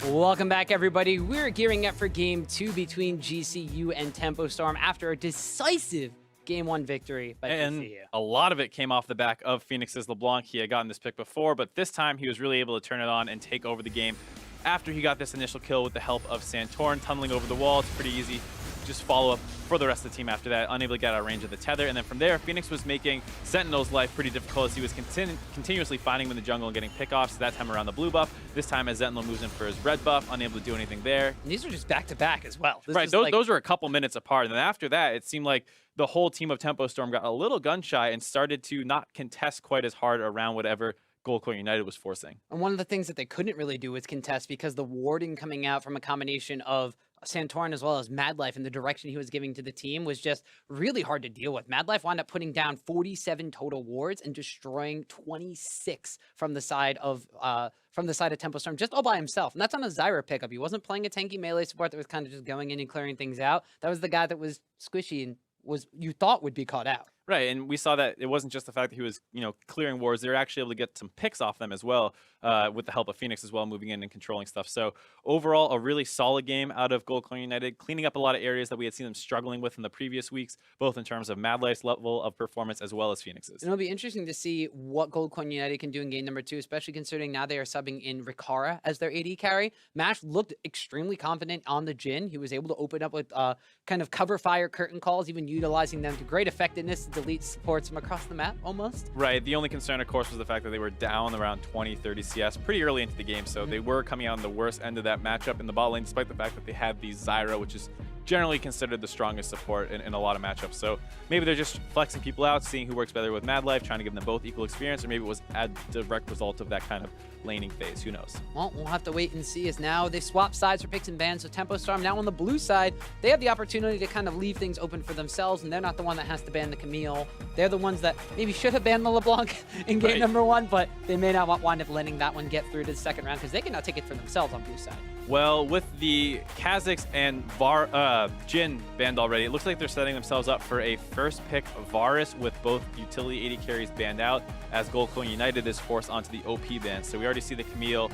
Welcome back, everybody. We're gearing up for Game 2 between GCU and Tempo Storm after a decisive Game 1 victory by GCU. A lot of it came off the back of Phoenix's LeBlanc. He had gotten this pick before, but this time he was really able to turn it on and take over the game after he got this initial kill with the help of Santorin tunneling over the wall. It's pretty easy. Just follow up for the rest of the team after that, unable to get out of range of the tether. And then from there, Phoenix was making Sentinel's life pretty difficult as he was continuously finding him in the jungle and getting pickoffs. That time around the blue buff. This time as Sentinel moves in for his red buff, unable to do anything there. And these are just back-to-back as well. Right, those were a couple minutes apart. And then after that, it seemed like the whole team of Tempo Storm got a little gun-shy and started to not contest quite as hard around whatever Gold Coin United was forcing. And one of the things that they couldn't really do was contest because the warding coming out from a combination of Santorin as well as Madlife in the direction he was giving to the team was just really hard to deal with. Madlife wound up putting down 47 total wards and destroying 26 from the side of Tempo Storm just all by himself. And that's on a Zyra pickup. He wasn't playing a tanky melee support that was kind of just going in and clearing things out. That was the guy that was squishy and you thought would be caught out. Right, and we saw that it wasn't just the fact that he was, clearing wards. They were actually able to get some picks off them as well, with the help of Phoenix as well, moving in and controlling stuff. So overall, a really solid game out of Gold Coin United, cleaning up a lot of areas that we had seen them struggling with in the previous weeks, both in terms of Madlife's level of performance as well as Phoenix's. And it'll be interesting to see what Gold Coin United can do in game number 2, especially considering now they are subbing in Rikara as their AD carry. Mash looked extremely confident on the Jhin. He was able to open up with kind of cover fire curtain calls, even utilizing them to great effectiveness to delete supports from across the map almost. Right, the only concern of course was the fact that they were down around 20-30 CS pretty early into the game, so they were coming out on the worst end of that matchup in the bot lane, despite the fact that they had the Zyra, which is generally considered the strongest support in a lot of matchups. So maybe they're just flexing people out, seeing who works better with Madlife, trying to give them both equal experience, or maybe it was a direct result of that kind of laning phase. Who knows? Well, we'll have to wait and see, as now they swap sides for picks and bans. So Tempo Storm now on the blue side, they have the opportunity to kind of leave things open for themselves, and they're not the one that has to ban the Camille. They're the ones that maybe should have banned the LeBlanc in game number 1, but they may not wind up letting that one get through to the second round because they can now take it for themselves on blue side. Well, with the Kha'Zix and Jhin banned already, it looks like they're setting themselves up for a first pick Varus with both utility AD carries banned out, as Gold Coin United is forced onto the OP ban. So we already see the Camille,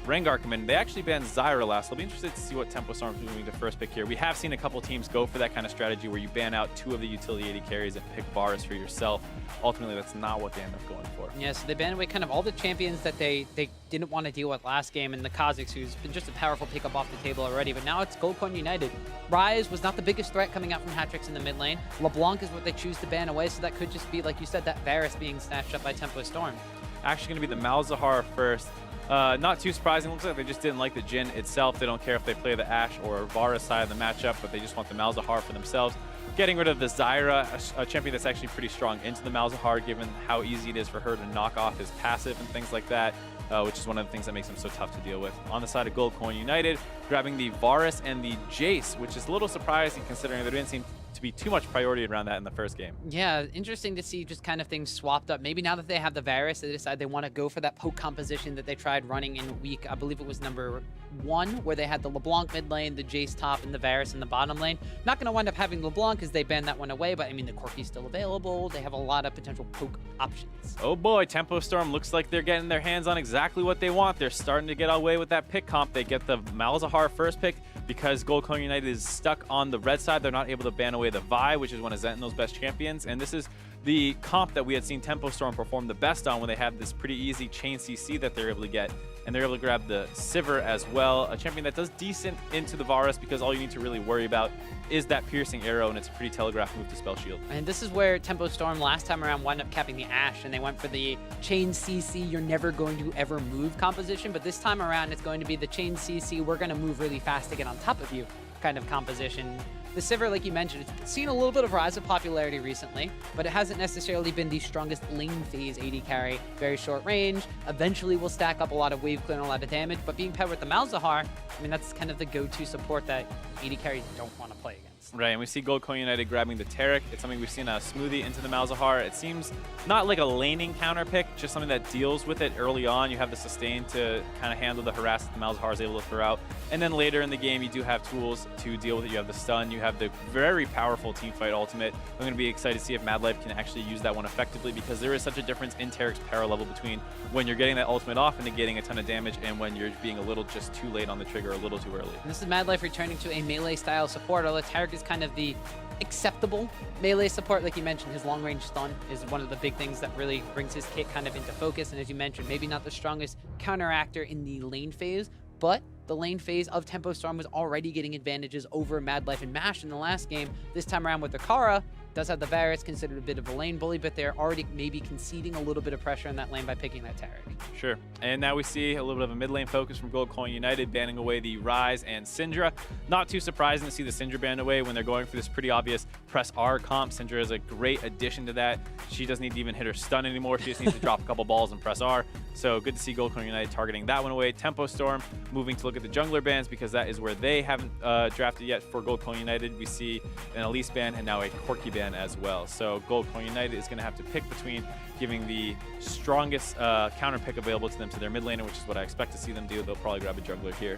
Rengar come in. They actually banned Zyra last. I'll be interested to see what Tempo Storm is moving to first pick here. We have seen a couple teams go for that kind of strategy where you ban out 2 of the utility AD carries and pick Varus for yourself. Ultimately, that's not what they end up going for. Yeah, so they banned away kind of all the champions that they didn't want to deal with last game, and the Kha'Zix, who's been just a powerful pickup off the table already, but now it's Gold Coin United. Ryze was not the biggest threat coming out from Hatrix in the mid lane. LeBlanc is what they choose to ban away, so that could just be, like you said, that Varus being snatched up by Tempo Storm. Actually going to be the Malzahar first. Not too surprising. Looks like they just didn't like the Jhin itself. They don't care if they play the Ashe or Varus side of the matchup, but they just want the Malzahar for themselves. Getting rid of the Zyra, a champion that's actually pretty strong into the Malzahar, given how easy it is for her to knock off his passive and things like that, which is one of the things that makes him so tough to deal with. On the side of Gold Coin United, grabbing the Varus and the Jace, which is a little surprising considering there didn't seem to be too much priority around that in the first game. Yeah, interesting to see just kind of things swapped up. Maybe now that they have the Varus, they decide they want to go for that poke composition that they tried running in week, I believe it was number 1, where they had the LeBlanc mid lane, the Jace top, and the Varus in the bottom lane. Not going to wind up having LeBlanc because they banned that one away, but I mean, the Corki's still available. They have a lot of potential poke options. Oh boy, Tempo Storm looks like they're getting their hands on exactly what they want. They're starting to get away with that pick comp. They get the Malzahar first pick because Gold Coin United is stuck on the red side. They're not able to ban away the Vi, which is one of Sentinel's best champions, and this is the comp that we had seen Tempo Storm perform the best on when they have this pretty easy chain CC that they're able to get, and they're able to grab the Sivir as well, a champion that does decent into the Varus because all you need to really worry about is that piercing arrow, and it's a pretty telegraphed move to spell shield. And this is where Tempo Storm last time around wound up capping the Ashe, and they went for the chain CC, you're never going to ever move composition, but this time around it's going to be the chain CC, we're going to move really fast to get on top of you kind of composition. The Sivir, like you mentioned, it's seen a little bit of rise of popularity recently, but it hasn't necessarily been the strongest lane phase AD carry. Very short range, eventually will stack up a lot of wave clear and a lot of damage, but being paired with the Malzahar, I mean, that's kind of the go-to support that AD carries don't want to play against. fast. Right, and we see Gold Coin United grabbing the Taric. It's something we've seen a Smoothie into the Malzahar. It seems not like a laning counter pick, just something that deals with it early on. You have the sustain to kind of handle the harass that the Malzahar is able to throw out. And then later in the game, you do have tools to deal with it. You have the stun. You have the very powerful Teamfight ultimate. I'm going to be excited to see if Mad Life can actually use that one effectively, because there is such a difference in Taric's power level between when you're getting that ultimate off and getting a ton of damage, and when you're being a little just too late on the trigger, a little too early. And this is Mad Life returning to a melee style support, although Taric is kind of the acceptable melee support. Like you mentioned, his long range stun is one of the big things that really brings his kit kind of into focus. And as you mentioned, maybe not the strongest counteractor in the lane phase, but the lane phase of Tempo Storm was already getting advantages over Mad Life and Mash in the last game. This time around with the Kara, does have the Varus, considered a bit of a lane bully, but they're already maybe conceding a little bit of pressure in that lane by picking that Taric. Sure. And now we see a little bit of a mid lane focus from Gold Coin United, banning away the Ryze and Syndra. Not too surprising to see the Syndra banned away when they're going for this pretty obvious press R comp. Syndra is a great addition to that. She doesn't need to even hit her stun anymore. She just needs to drop a couple balls and press R. So good to see Gold Coin United targeting that one away. Tempo Storm moving to look at the jungler bans, because that is where they haven't drafted yet for Gold Coin United. We see an Elise ban and now a Corki ban as well. So Gold Coin United is going to have to pick between giving the strongest counter pick available to them to their mid laner, which is what I expect to see them do. They'll probably grab a jungler here.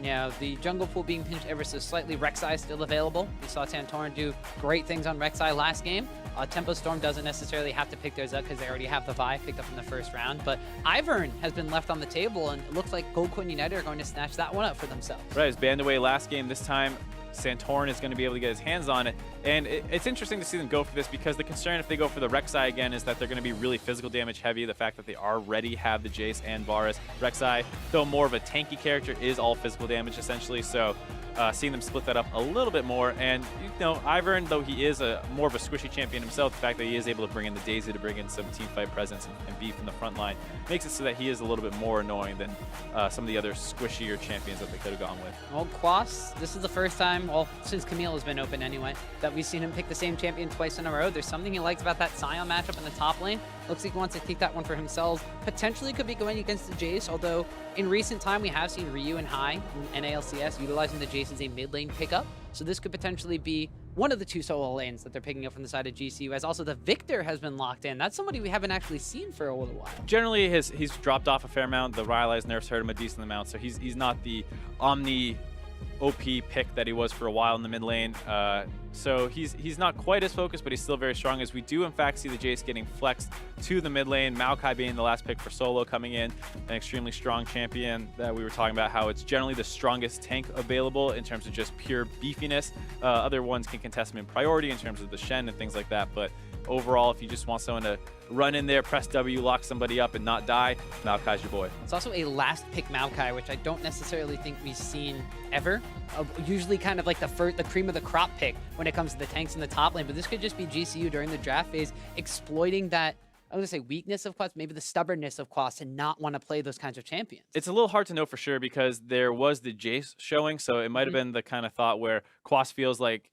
Yeah, the jungle pool being pinched ever so slightly. Rek'Sai still available. We saw Santorin do great things on Rek'Sai last game. Tempo Storm doesn't necessarily have to pick those up because they already have the Vi picked up in the first round. But Ivern has been left on the table, and it looks like Gold Coin United are going to snatch that one up for themselves. Right, it was banned away last game. This time, Santorin is going to be able to get his hands on it. And it's interesting to see them go for this, because the concern if they go for the Rek'Sai again is that they're going to be really physical damage heavy. The fact that they already have the Jace and Varus. Rek'Sai, though more of a tanky character, is all physical damage essentially. So seeing them split that up a little bit more. And, you know, Ivern, though he is more of a squishy champion himself, the fact that he is able to bring in the Daisy to bring in some team fight presence and beef in the front line makes it so that he is a little bit more annoying than some of the other squishier champions that they could have gone with. Well, Quas, this is the first time, well, since Camille has been open anyway, that we've seen him pick the same champion twice in a row. There's something he likes about that Sion matchup in the top lane. Looks like he wants to take that one for himself. Potentially could be going against the Jace, although in recent time we have seen Ryu and Hai in NALCS utilizing the Jace as a mid lane pickup. So this could potentially be one of the two solo lanes that they're picking up from the side of GCU, as also the Victor has been locked in. That's somebody we haven't actually seen for a little while. Generally, he's dropped off a fair amount. The Rylai's nerfs hurt him a decent amount, so he's not the Omni OP pick that he was for a while in the mid lane. So he's not quite as focused, but he's still very strong, as we do in fact see the Jace getting flexed to the mid lane. Maokai being the last pick for solo, coming in an extremely strong champion that we were talking about, how it's generally the strongest tank available in terms of just pure beefiness. Other ones can contest him in priority in terms of the Shen and things like that, but overall, if you just want someone to run in there, press W, lock somebody up, and not die, Maokai's your boy. It's also a last pick Maokai, which I don't necessarily think we've seen ever. Usually kind of like the cream of the crop pick when it comes to the tanks in the top lane, but this could just be GCU during the draft phase exploiting that, I was going to say weakness of Quas, maybe the stubbornness of Quas to not want to play those kinds of champions. It's a little hard to know for sure, because there was the Jace showing, so it might have been the kind of thought where Quas feels like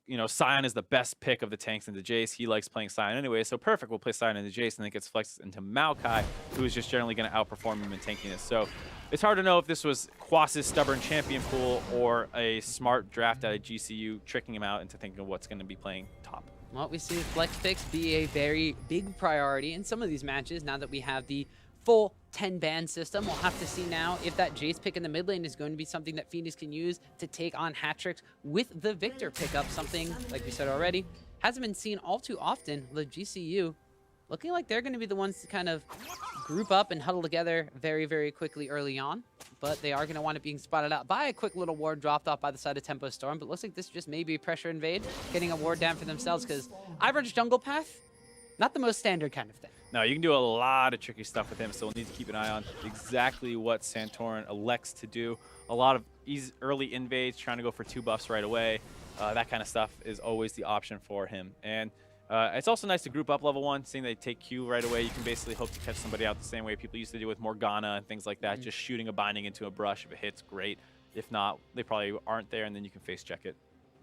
you know, Sion is the best pick of the tanks into Jace. He likes playing Sion anyway, so perfect, we'll play Sion into Jace, and then it gets flexed into Maokai, who is just generally going to outperform him in tankiness. So it's hard to know if this was Quas's stubborn champion pool or a smart draft out of GCU tricking him out into thinking of what's going to be playing top. Well, we see flex picks be a very big priority in some of these matches now that we have the full 10 ban system. We'll have to see now if that Jace pick in the mid lane is going to be something that Phoenix can use to take on hat tricks with the Victor pickup. Something, like we said already, hasn't been seen all too often. The GCU looking like they're going to be the ones to kind of group up and huddle together very, very quickly early on. But they are going to wind up being spotted out by a quick little ward dropped off by the side of Tempo Storm. But looks like this just may be a pressure invade, getting a ward down for themselves, because Ivern's jungle path, not the most standard kind of thing. No, you can do a lot of tricky stuff with him, so we'll need to keep an eye on exactly what Santorin elects to do. A lot of early invades, trying to go for 2 buffs right away. That kind of stuff is always the option for him. And it's also nice to group up level 1, seeing they take Q right away. You can basically hope to catch somebody out the same way people used to do with Morgana and things like that. Just shooting a binding into a brush. If it hits, great. If not, they probably aren't there, and then you can face check it.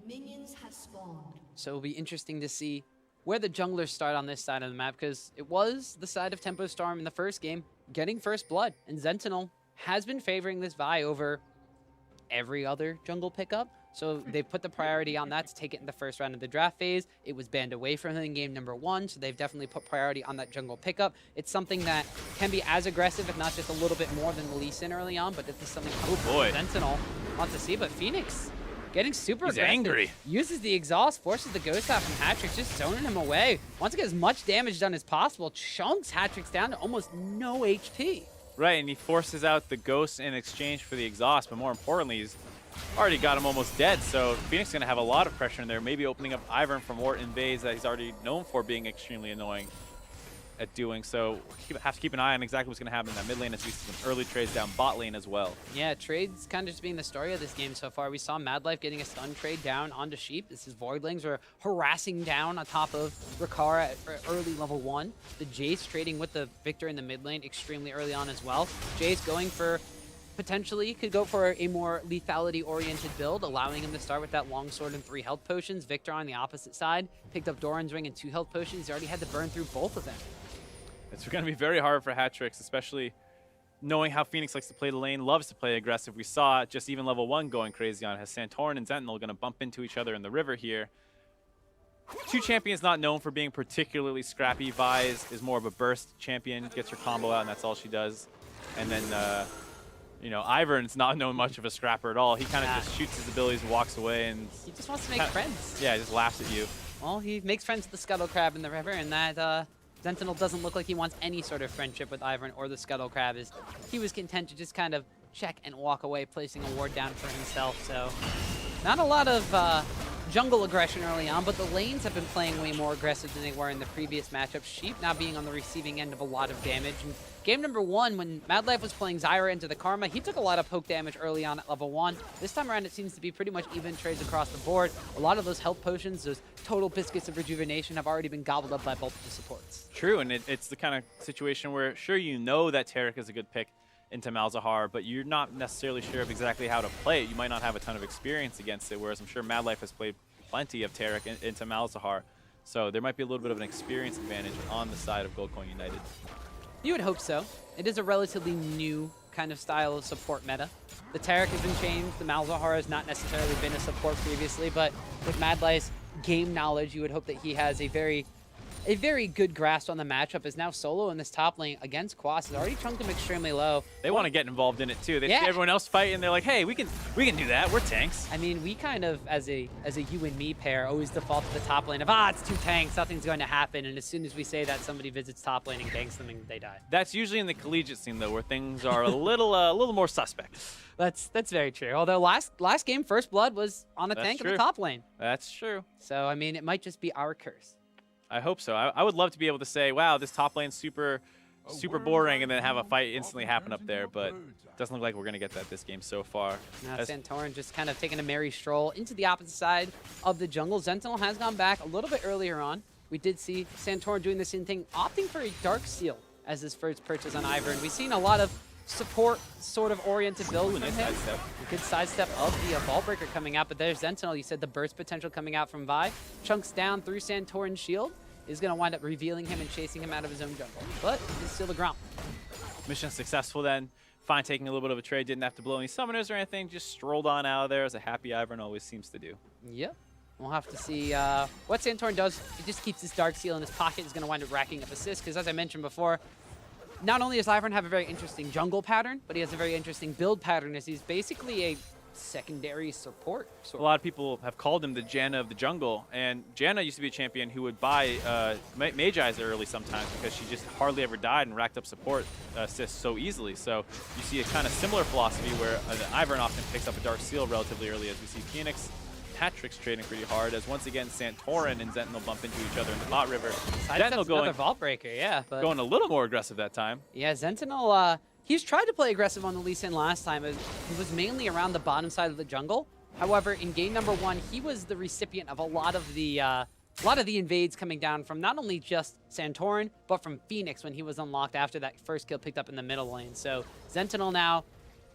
Minions have spawned. So it'll be interesting to see where the junglers start on this side of the map, because it was the side of Tempo Storm in the first game getting first blood, and Sentinel has been favoring this Vi over every other jungle pickup. So they put the priority on that to take it in the first round of the draft phase. It was banned away from him in game number 1, so they've definitely put priority on that jungle pickup. It's something that can be as aggressive, if not just a little bit more than the Lee Sin early on, but this is something Sentinel wants to see. But Phoenix getting super He's aggressive. angry. Uses the exhaust, forces the ghost out from Hatrix, just zoning him away. Wants to get as much damage done as possible. Chunks Hatrix down to almost no HP. Right, and he forces out the ghost in exchange for the exhaust, but more importantly, he's already got him almost dead, so Phoenix is going to have a lot of pressure in there, maybe opening up Ivern for more invades that he's already known for being extremely annoying at doing. So have to keep an eye on exactly what's going to happen in that mid lane as we see some early trades down bot lane as well. Yeah, trades kind of just being the story of this game so far. We saw Mad Life getting a stun trade down onto Sheep. This is Voidlings were harassing down on top of Rikara at early level 1. The Jace trading with the Victor in the mid lane extremely early on as well. Jace going for potentially could go for a more lethality-oriented build, allowing him to start with that longsword and 3 health potions. Victor on the opposite side picked up Doran's Ring and 2 health potions. He already had to burn through both of them. It's going to be very hard for Hatrix, especially knowing how Phoenix likes to play the lane, loves to play aggressive. We saw just even level 1 going crazy on it. Has Santorin and Sentinel going to bump into each other in the river here. 2 champions not known for being particularly scrappy. Vi is more of a burst champion, gets her combo out, and that's all she does. And then you know, Ivern's not known much of a scrapper at all. He kind of just shoots his abilities and walks away, and he just wants to make friends. Yeah, just laughs at you. Well, he makes friends with the Scuttle Crab in the river, and that Sentinel doesn't look like he wants any sort of friendship with Ivern or the Scuttle Crab. He was content to just kind of check and walk away, placing a ward down for himself. So not a lot of jungle aggression early on, but the lanes have been playing way more aggressive than they were in the previous matchup. Sheep now being on the receiving end of a lot of damage. And game number 1, when Mad Life was playing Zyra into the Karma, he took a lot of poke damage early on at level 1. This time around, it seems to be pretty much even trades across the board. A lot of those health potions, those total biscuits of rejuvenation, have already been gobbled up by both of the supports. True, and it's the kind of situation where, sure, you know that Taric is a good pick into Malzahar, but you're not necessarily sure of exactly how to play it. You might not have a ton of experience against it, whereas I'm sure Mad Life has played plenty of Taric into Malzahar. So there might be a little bit of an experience advantage on the side of Gold Coin United. You would hope so. It is a relatively new kind of style of support meta. The Taric has been changed. The Malzahar has not necessarily been a support previously, but with Mad Life's game knowledge, you would hope that he has a very good grasp on the matchup. Is now solo in this top lane against Quas. Has already chunked him extremely low. They want to get involved in it too. They see everyone else fight, and they're like, "Hey, we can do that. We're tanks." I mean, we kind of, as a you and me pair, always default to the top lane of it's 2 tanks, nothing's going to happen. And as soon as we say that, somebody visits top lane and ganks them, and they die. That's usually in the collegiate scene though, where things are a little more suspect. That's very true. Although last game, First Blood was on a tank in the top lane. That's true. So I mean, it might just be our curse. I hope so. I would love to be able to say, wow, this top lane's super boring, and then have a fight instantly happen up there, but it doesn't look like we're going to get that this game so far. Now Santorin just kind of taking a merry stroll into the opposite side of the jungle. Sentinel has gone back a little bit earlier on. We did see Santorin doing the same thing, opting for a Dark Seal as his first purchase on Ivern. We've seen a lot of support sort of oriented build from him. Sidestep. A good sidestep of the Ball Breaker coming out, but there's Sentinel. You said the burst potential coming out from Vi. Chunks down through Santorin's shield. Is going to wind up revealing him and chasing him out of his own jungle. But he's still the ground. Mission successful then. Fine, taking a little bit of a trade. Didn't have to blow any summoners or anything. Just strolled on out of there as a happy Ivern always seems to do. Yep. We'll have to see what Santorin does. He just keeps his Dark Seal in his pocket. He's going to wind up racking up assists because, as I mentioned before, not only does Ivern have a very interesting jungle pattern, but he has a very interesting build pattern as he's basically a secondary support. A lot of people have called him the Janna of the jungle, and Janna used to be a champion who would buy Magi's early sometimes because she just hardly ever died and racked up support assists so easily. So you see a kind of similar philosophy where Ivern often picks up a Dark Seal relatively early, as we see Phoenix, Hatrix trading pretty hard, as once again Santorin and Sentinel bump into each other in the bot river. Sentinel going another Vault Breaker, yeah. But going a little more aggressive that time. Yeah, Sentinel, he's tried to play aggressive on the Lee Sin last time. It was mainly around the bottom side of the jungle. However, in game number 1, he was the recipient of a lot of the invades coming down from not only just Santorin, but from Phoenix when he was unlocked after that first kill picked up in the middle lane. So Sentinel now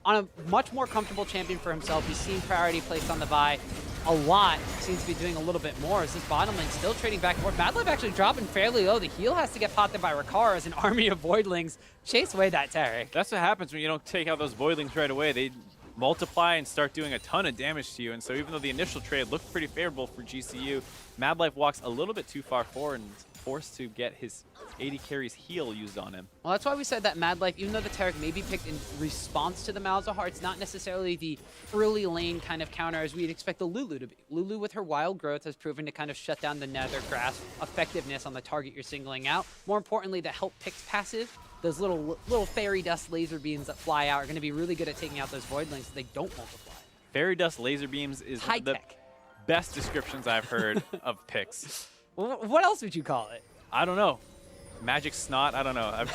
on a much more comfortable champion for himself. He's seen priority placed on the Vi a lot. Seems to be doing a little bit more. As this bottom lane still trading back and forth. Mad Life actually dropping fairly low. The heal has to get popped in by Rikara as an army of Voidlings chase away that Taric. That's what happens when you don't take out those Voidlings right away. They multiply and start doing a ton of damage to you. And so even though the initial trade looked pretty favorable for GCU, Mad Life walks a little bit too far forward and is forced to get his 80 carries heal used on him. Well, that's why we said that Mad Life, even though the Taric may be picked in response to the Malzahar, it's not necessarily the early lane kind of counter as we'd expect the Lulu to be. Lulu, with her wild growth, has proven to kind of shut down the Nether Grasp effectiveness on the target you're singling out. More importantly, the Help Picks passive, those little fairy dust laser beams that fly out are going to be really good at taking out those Voidlings so they don't multiply. Fairy dust laser beams is High the tech. best descriptions I've heard of picks. What else would you call it? I don't know. Magic snot? I don't know. I've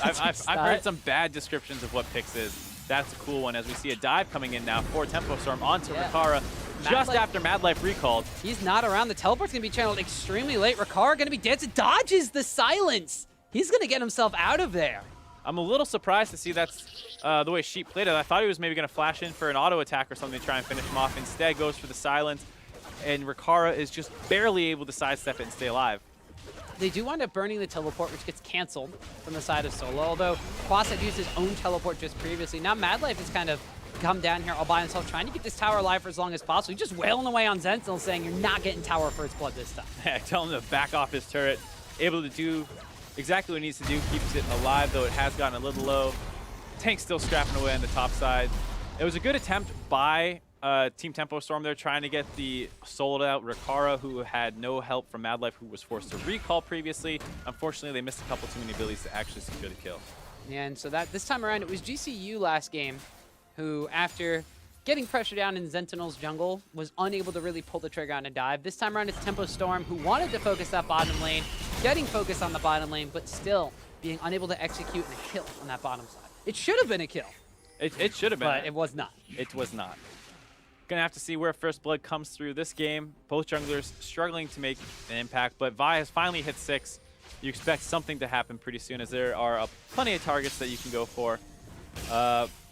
heard some bad descriptions of what picks is. That's a cool one as we see a dive coming in now for Tempo Storm onto Rikara just after Mad Life recalled. He's not around. The teleport's going to be channeled extremely late. Rikara going to be dancing. Dodges the silence. He's going to get himself out of there. I'm a little surprised to see that's the way Sheep played it. I thought he was maybe going to flash in for an auto attack or something to try and finish him off. Instead, goes for the silence, and Rikara is just barely able to sidestep it and stay alive. They do wind up burning the teleport, which gets canceled from the side of Solo, although Quas had used his own teleport just previously. Now Mad Life has kind of come down here all by himself, trying to get this tower alive for as long as possible. He's just wailing away on Zentinel, saying, you're not getting tower first blood this time. Yeah, tell him to back off his turret. Able to do exactly what he needs to do, keeps it alive, though it has gotten a little low. Tank's still scrapping away on the top side. It was a good attempt by Team Tempo Storm there, trying to get the sold out Rikara, who had no help from Mad Life, who was forced to recall previously. Unfortunately, they missed a couple too many abilities to actually secure the kill. Yeah, and so that this time around, it was GCU last game who, after getting pressure down in Zentinel's jungle, was unable to really pull the trigger on a dive. This time around, it's Tempo Storm, who wanted to focus that bottom lane, getting focused on the bottom lane, but still being unable to execute a kill on that bottom side. It should have been a kill. It should have been. But it was not. It was not. Gonna have to see where First Blood comes through this game. Both junglers struggling to make an impact, but Vi has finally hit 6. You expect something to happen pretty soon, as there are plenty of targets that you can go for.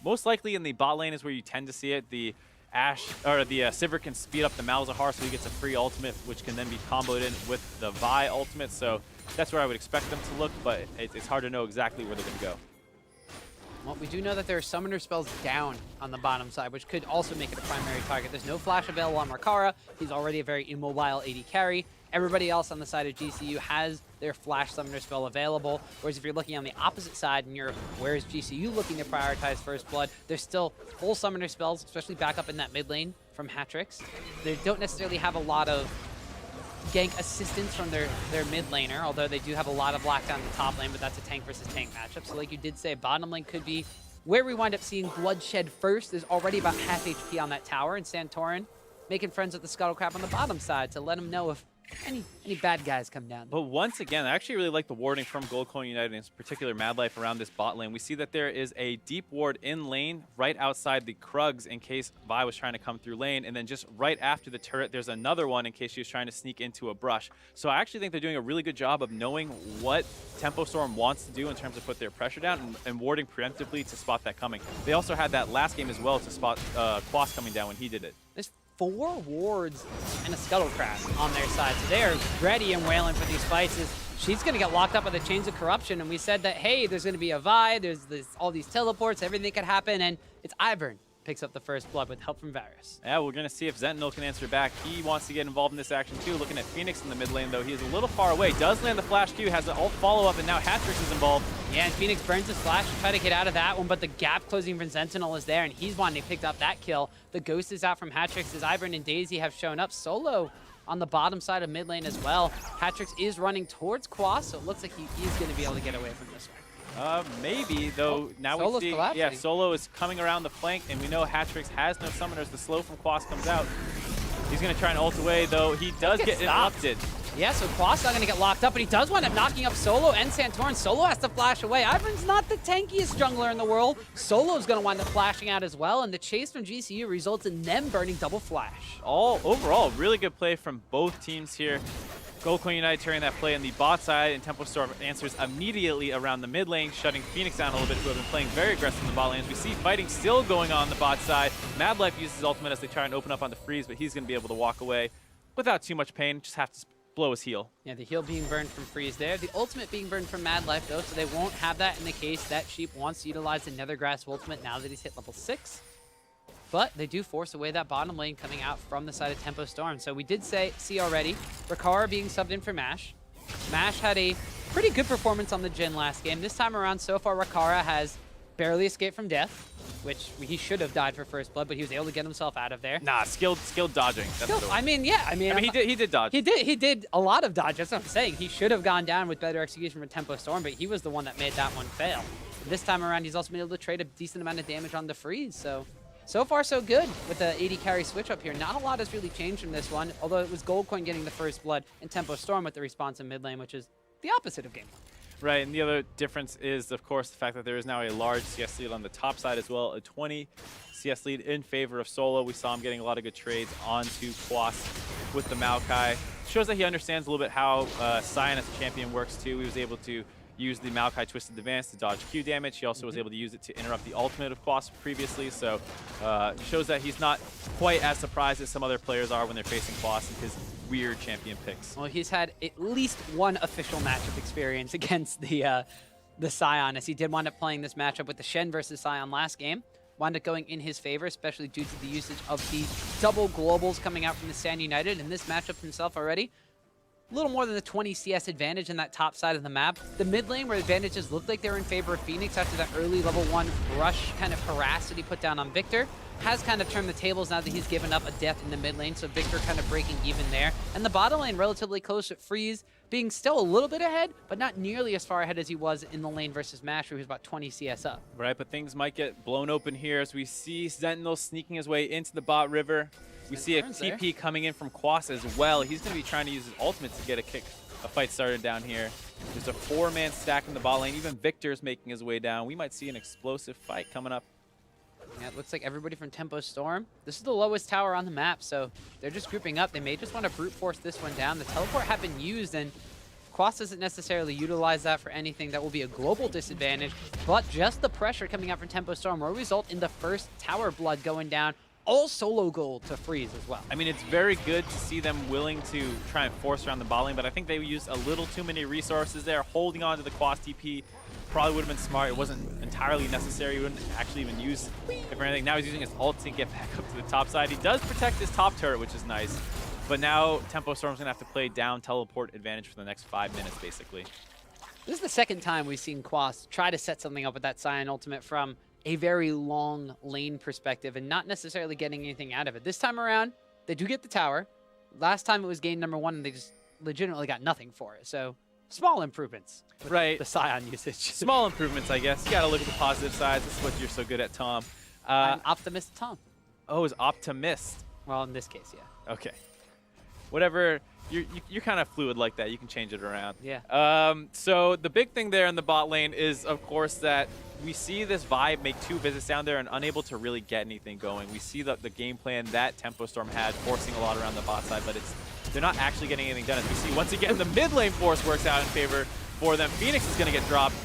Most likely in the bot lane is where you tend to see it. The Sivir can speed up the Malzahar, so he gets a free ultimate, which can then be comboed in with the Vi ultimate. So that's where I would expect them to look, but it's hard to know exactly where they're gonna go. Well, we do know that there are summoner spells down on the bottom side, which could also make it a primary target. There's no flash available on Rikara. He's already a very immobile AD carry. Everybody else on the side of GCU has their flash summoner spell available. Whereas if you're looking on the opposite side and you're, where is GCU looking to prioritize First Blood, there's still full summoner spells, especially back up in that mid lane from Hatrix. They don't necessarily have a lot of gank assistance from their mid laner, although they do have a lot of lockdown in the top lane, but that's a tank versus tank matchup. So like you did say, bottom lane could be where we wind up seeing bloodshed first. There's already about half HP on that tower, and Santorin making friends with the Scuttlecrab on the bottom side to let him know if any bad guys come down. But once again, I actually really like the warding from Gold Coin United, in particular Mad Life, around this bot lane. We see that there is a deep ward in lane right outside the Krugs in case Vi was trying to come through lane, and then just right after the turret, there's another one in case she was trying to sneak into a brush. So I actually think they're doing a really good job of knowing what Tempo Storm wants to do in terms of put their pressure down and warding preemptively to spot that coming. They also had that last game as well to spot Quas coming down when he did it. There's 4 wards and a Scuttlecrab on their side, so they are ready and wailing for these fights. She's going to get locked up with the Chains of Corruption, and we said that, hey, there's going to be a Vi, there's all these teleports, everything could happen, and it's Ivern picks up the First Blood with help from Varus. Yeah, we're going to see if Zentinel can answer back. He wants to get involved in this action too. Looking at Phoenix in the mid lane, though. He is a little far away. Does land the flash Q, has an ult follow-up, and now Hatrix is involved. Yeah, and Phoenix burns his flash to try to get out of that one, but the gap closing from Zentinel is there, and he's wanting to pick up that kill. The Ghost is out from Hatrix as Ivern and Daisy have shown up. Solo on the bottom side of mid lane as well. Hatrix is running towards Quas, so it looks like he is going to be able to get away from this one. Maybe, though. Now Solo's we see, collapsing. yeah, Solo is coming around the flank, and we know Hatrix has no summoners. The slow from Quas comes out. He's going to try and ult away, though. He does get interrupted. Yeah, so Quas not going to get locked up, but he does wind up knocking up Solo and Santorin. Solo has to flash away. Ivern's not the tankiest jungler in the world. Solo's going to wind up flashing out as well, and the chase from GCU results in them burning double flash. Overall, really good play from both teams here. Gold Coin United turning that play on the bot side, and Tempo Storm answers immediately around the mid lane, shutting Phoenix down a little bit, who have been playing very aggressive in the bot lane. As we see fighting still going on the bot side. Mad Life uses his ultimate as they try and open up on the freeze, but he's going to be able to walk away without too much pain. Just have to blow his heal. Yeah, the heal being burned from freeze there. The ultimate being burned from Mad Life, though, so they won't have that in the case that Sheep wants to utilize the Nether Grasp ultimate now that he's hit level 6. but they do force away that bottom lane coming out from the side of Tempo Storm. So we did see already Rakara being subbed in for Mash. Mash had a pretty good performance on the Jhin last game. This time around, so far, Rakara has barely escaped from death, which he should have died for first blood, but he was able to get himself out of there. Nah, skilled dodging. That's I mean, yeah. I mean, he did dodge. He did a lot of dodge. That's what I'm saying. He should have gone down with better execution from Tempo Storm, but he was the one that made that one fail. This time around, he's also been able to trade a decent amount of damage on the freeze. So far, so good with the AD carry switch up here. Not a lot has really changed from this one, although it was Goldcoin getting the first blood and Tempo Storm with the response in mid lane, which is the opposite of game 1. Right, and the other difference is, of course, the fact that there is now a large CS lead on the top side as well, a 20 CS lead in favor of Solo. We saw him getting a lot of good trades onto Quas with the Maokai. Shows that he understands a little bit how Sion as a champion works too. He was able to use the Maokai Twisted Advance to dodge Q damage. He also was able to use it to interrupt the ultimate of Quas previously, so shows that he's not quite as surprised as some other players are when they're facing Quas and his weird champion picks. Well, he's had at least one official matchup experience against the Sion, as he did wind up playing this matchup with the Shen versus Sion last game. Wound up going in his favor, especially due to the usage of the double globals coming out from the Stand United. In this matchup himself already, a little more than the 20 CS advantage in that top side of the map. The mid lane where advantages looked like they were in favor of Phoenix after that early level 1 rush kind of harass that he put down on Victor has kind of turned the tables now that he's given up a death in the mid lane, so Victor kind of breaking even there. And the bottom lane relatively close with Freeze being still a little bit ahead, but not nearly as far ahead as he was in the lane versus Mash, who was about 20 CS up. Right, but things might get blown open here as we see Sentinel sneaking his way into the bot river. We see a TP coming in from Quas as well. He's going to be trying to use his ultimate to get a fight started down here. There's a 4-man stack in the bot lane. Even Victor's making his way down. We might see an explosive fight coming up. Yeah, it looks like everybody from Tempo Storm. This is the lowest tower on the map, so they're just grouping up. They may just want to brute force this one down. The teleport had been used, and Quas doesn't necessarily utilize that for anything. That will be a global disadvantage, but just the pressure coming out from Tempo Storm will result in the first tower blood going down. All solo gold to Freeze as well. I mean, it's very good to see them willing to try and force around the bot lane, but I think they used a little too many resources there. Holding on to the Quas TP probably would have been smart. It wasn't entirely necessary. He wouldn't actually even use it for anything. Now he's using his ult to get back up to the top side. He does protect his top turret, which is nice. But now Tempo Storm's going to have to play down teleport advantage for the next 5 minutes, basically. This is the second time we've seen Quas try to set something up with that Sion ultimate from a very long lane perspective and not necessarily getting anything out of it. This time around, they do get the tower. Last time it was game number 1 and they just legitimately got nothing for it. So small improvements with the Sion usage. Small improvements, I guess. You got to look at the positive sides. This is what you're so good at, Tom. I'm optimist Tom. Oh, is optimist. Well, in this case, yeah. Okay. Whatever. You're kind of fluid like that. You can change it around. Yeah. So the big thing there in the bot lane is, of course, that we see this Vibe make 2 visits down there and unable to really get anything going. We see the game plan that Tempo Storm had, forcing a lot around the bot side, but they're not actually getting anything done. As we see, once again, the mid lane force works out in favor for them. Phoenix is going to get dropped.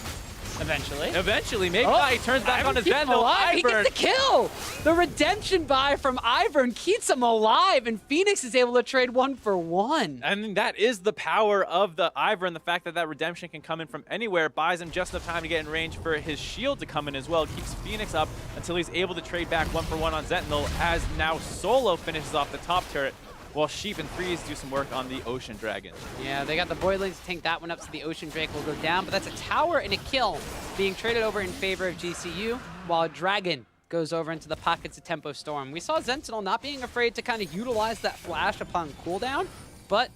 Eventually, maybe not. He turns back on his Vandal. He gets the kill! The redemption buy from Ivern keeps him alive, and Phoenix is able to trade 1 for 1. I mean, that is the power of the Ivern. The fact that that redemption can come in from anywhere buys him just enough time to get in range for his shield to come in as well. It keeps Phoenix up until he's able to trade back 1 for 1 on Sentinel, as now Solo finishes off the top turret, while Sheep and Freeze do some work on the Ocean Dragon. Yeah, they got the Boilings to tank that one up, so the Ocean Drake will go down, but that's a tower and a kill being traded over in favor of GCU, while Dragon goes over into the pockets of Tempo Storm. We saw Sentinel not being afraid to kind of utilize that flash upon cooldown, but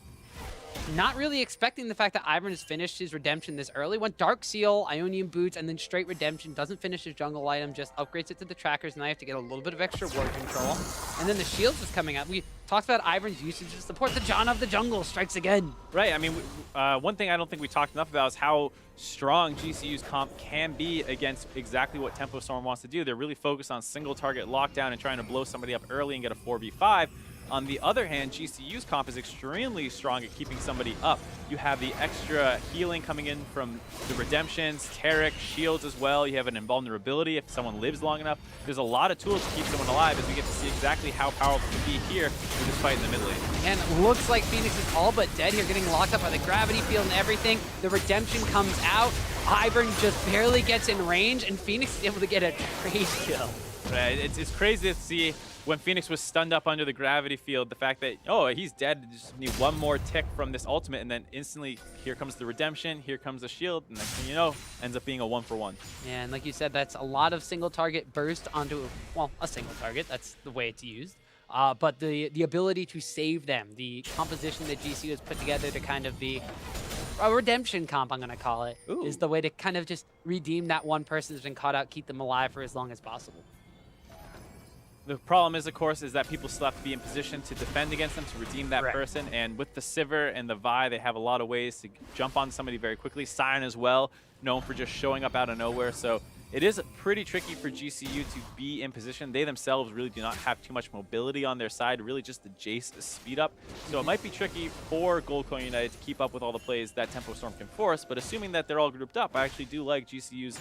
not really expecting the fact that Ivern has finished his redemption this early. Went Dark Seal, Ionian Boots, and then straight redemption. Doesn't finish his jungle item, just upgrades it to the trackers. Now you have to get a little bit of extra ward control. And then the shields is coming up. We talked about Ivern's usage to support the John of the Jungle strikes again. Right, I mean, one thing I don't think we talked enough about is how strong GCU's comp can be against exactly what Tempo Storm wants to do. They're really focused on single target lockdown and trying to blow somebody up early and get a 4v5. On the other hand, GCU's comp is extremely strong at keeping somebody up. You have the extra healing coming in from the redemptions, Taric, shields as well. You have an invulnerability if someone lives long enough. There's a lot of tools to keep someone alive, as we get to see exactly how powerful it can be here in this fight in the mid lane. And it looks like Phoenix is all but dead here, getting locked up by the gravity field and everything. The redemption comes out. Ivern just barely gets in range, and Phoenix is able to get a trade kill. Right, it's crazy to see when Phoenix was stunned up under the gravity field, the fact that, oh, he's dead, you just need one more tick from this ultimate, and then instantly, here comes the redemption, here comes the shield, and next thing you know, ends up being a 1-for-1. Yeah, and like you said, that's a lot of single target burst onto, well, a single target. That's the way it's used. But the ability to save them, the composition that GCU has put together to kind of be a redemption comp, I'm going to call it, is the way to kind of just redeem that one person that's been caught out, keep them alive for as long as possible. The problem is, of course, is that people still have to be in position to defend against them, to redeem that person. And with the Sivir and the Vi, they have a lot of ways to jump on somebody very quickly. Sion as well, known for just showing up out of nowhere. So it is pretty tricky for GCU to be in position. They themselves really do not have too much mobility on their side, really just the Jace speed up. So it might be tricky for Gold Coin United to keep up with all the plays that Tempo Storm can force, but assuming that they're all grouped up, I actually do like GCU's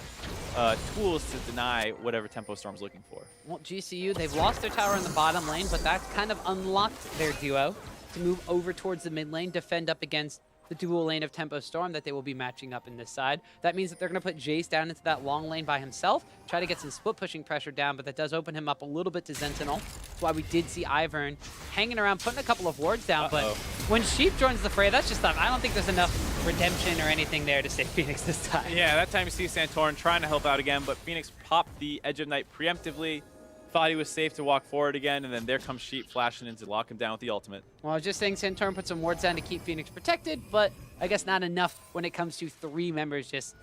tools to deny whatever Tempo Storm's looking for. Well, GCU, they've lost their tower in the bottom lane, but that's kind of unlocked their duo to move over towards the mid lane, defend up against the dual lane of Tempo Storm that they will be matching up in this side. That means that they're going to put Jace down into that long lane by himself, try to get some split pushing pressure down, but that does open him up a little bit to Sentinel. That's why we did see Ivern hanging around, putting a couple of wards down, but when Sheep joins the fray, that's just stuff. I don't think there's enough redemption or anything there to save Phoenix this time. Yeah, that time you see Santorin trying to help out again, but Phoenix popped the Edge of Night preemptively, thought he was safe to walk forward again, and then there comes Sheep flashing in to lock him down with the ultimate. Well, I was just saying Santorin put some wards down to keep Phoenix protected, but I guess not enough when it comes to three members just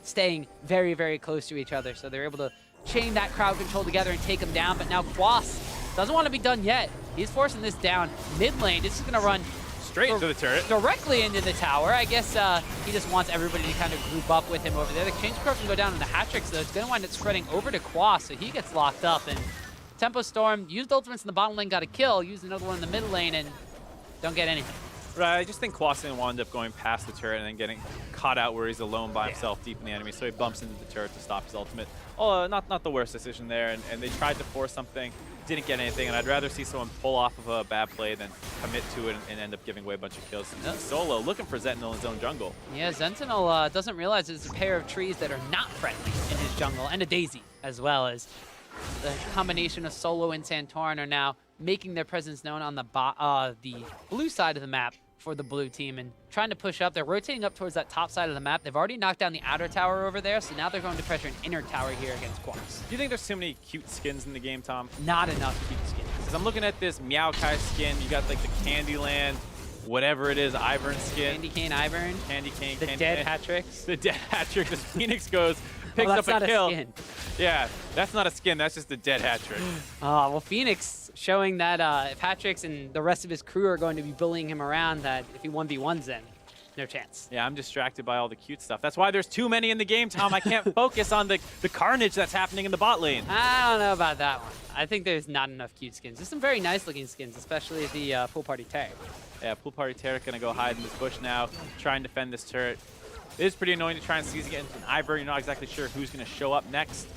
staying very, very close to each other. So they're able to chain that crowd control together and take him down. But now Quas doesn't want to be done yet. He's forcing this down mid lane. This is going to run straight into the turret. Directly into the tower. I guess he just wants everybody to kind of group up with him over there. The exchange curve can go down in the Hatrix, though. It's going to wind up spreading over to Quas, so he gets locked up. And Tempo Storm used ultimates in the bottom lane, got a kill, used another one in the mid lane, and don't get anything. Right, I just think Quasin wound up going past the turret and then getting caught out where he's alone by himself deep in the enemy, so he bumps into the turret to stop his ultimate. Oh, not the worst decision there, and they tried to force something, didn't get anything, and I'd rather see someone pull off of a bad play than commit to it and end up giving away a bunch of kills. Solo looking for Sentinel in his own jungle. Yeah, Sentinel doesn't realize there's a pair of trees that are not friendly in his jungle, and a Daisy, as well as the combination of Solo and Santorin are now making their presence known on the blue side of the map for the blue team and trying to push up. They're rotating up towards that top side of the map. They've already knocked down the outer tower over there, so now they're going to pressure an inner tower here against Quas. Do you think there's too many cute skins in the game, Tom? Not enough cute skins. Because I'm looking at this Meowkai skin. You got like the Candyland, whatever it is, Ivern skin. Candy Cane Ivern. Candy Cane. The dead Hatrix. The dead Hatrix. As Phoenix goes, picks up a kill. A skin. Yeah, that's not a skin. That's just the dead Hatrix. Well, Phoenix showing that if Hatrix and the rest of his crew are going to be bullying him around, that if he 1v1s them, no chance. Yeah, I'm distracted by all the cute stuff. That's why there's too many in the game, Tom. I can't focus on the carnage that's happening in the bot lane. I don't know about that one. I think there's not enough cute skins. There's some very nice looking skins, especially the Pool Party Terror. Yeah, Pool Party Terror gonna go hide in this bush now, try and defend this turret. It is pretty annoying to try and seize against an Ivern. You're not exactly sure who's gonna show up next.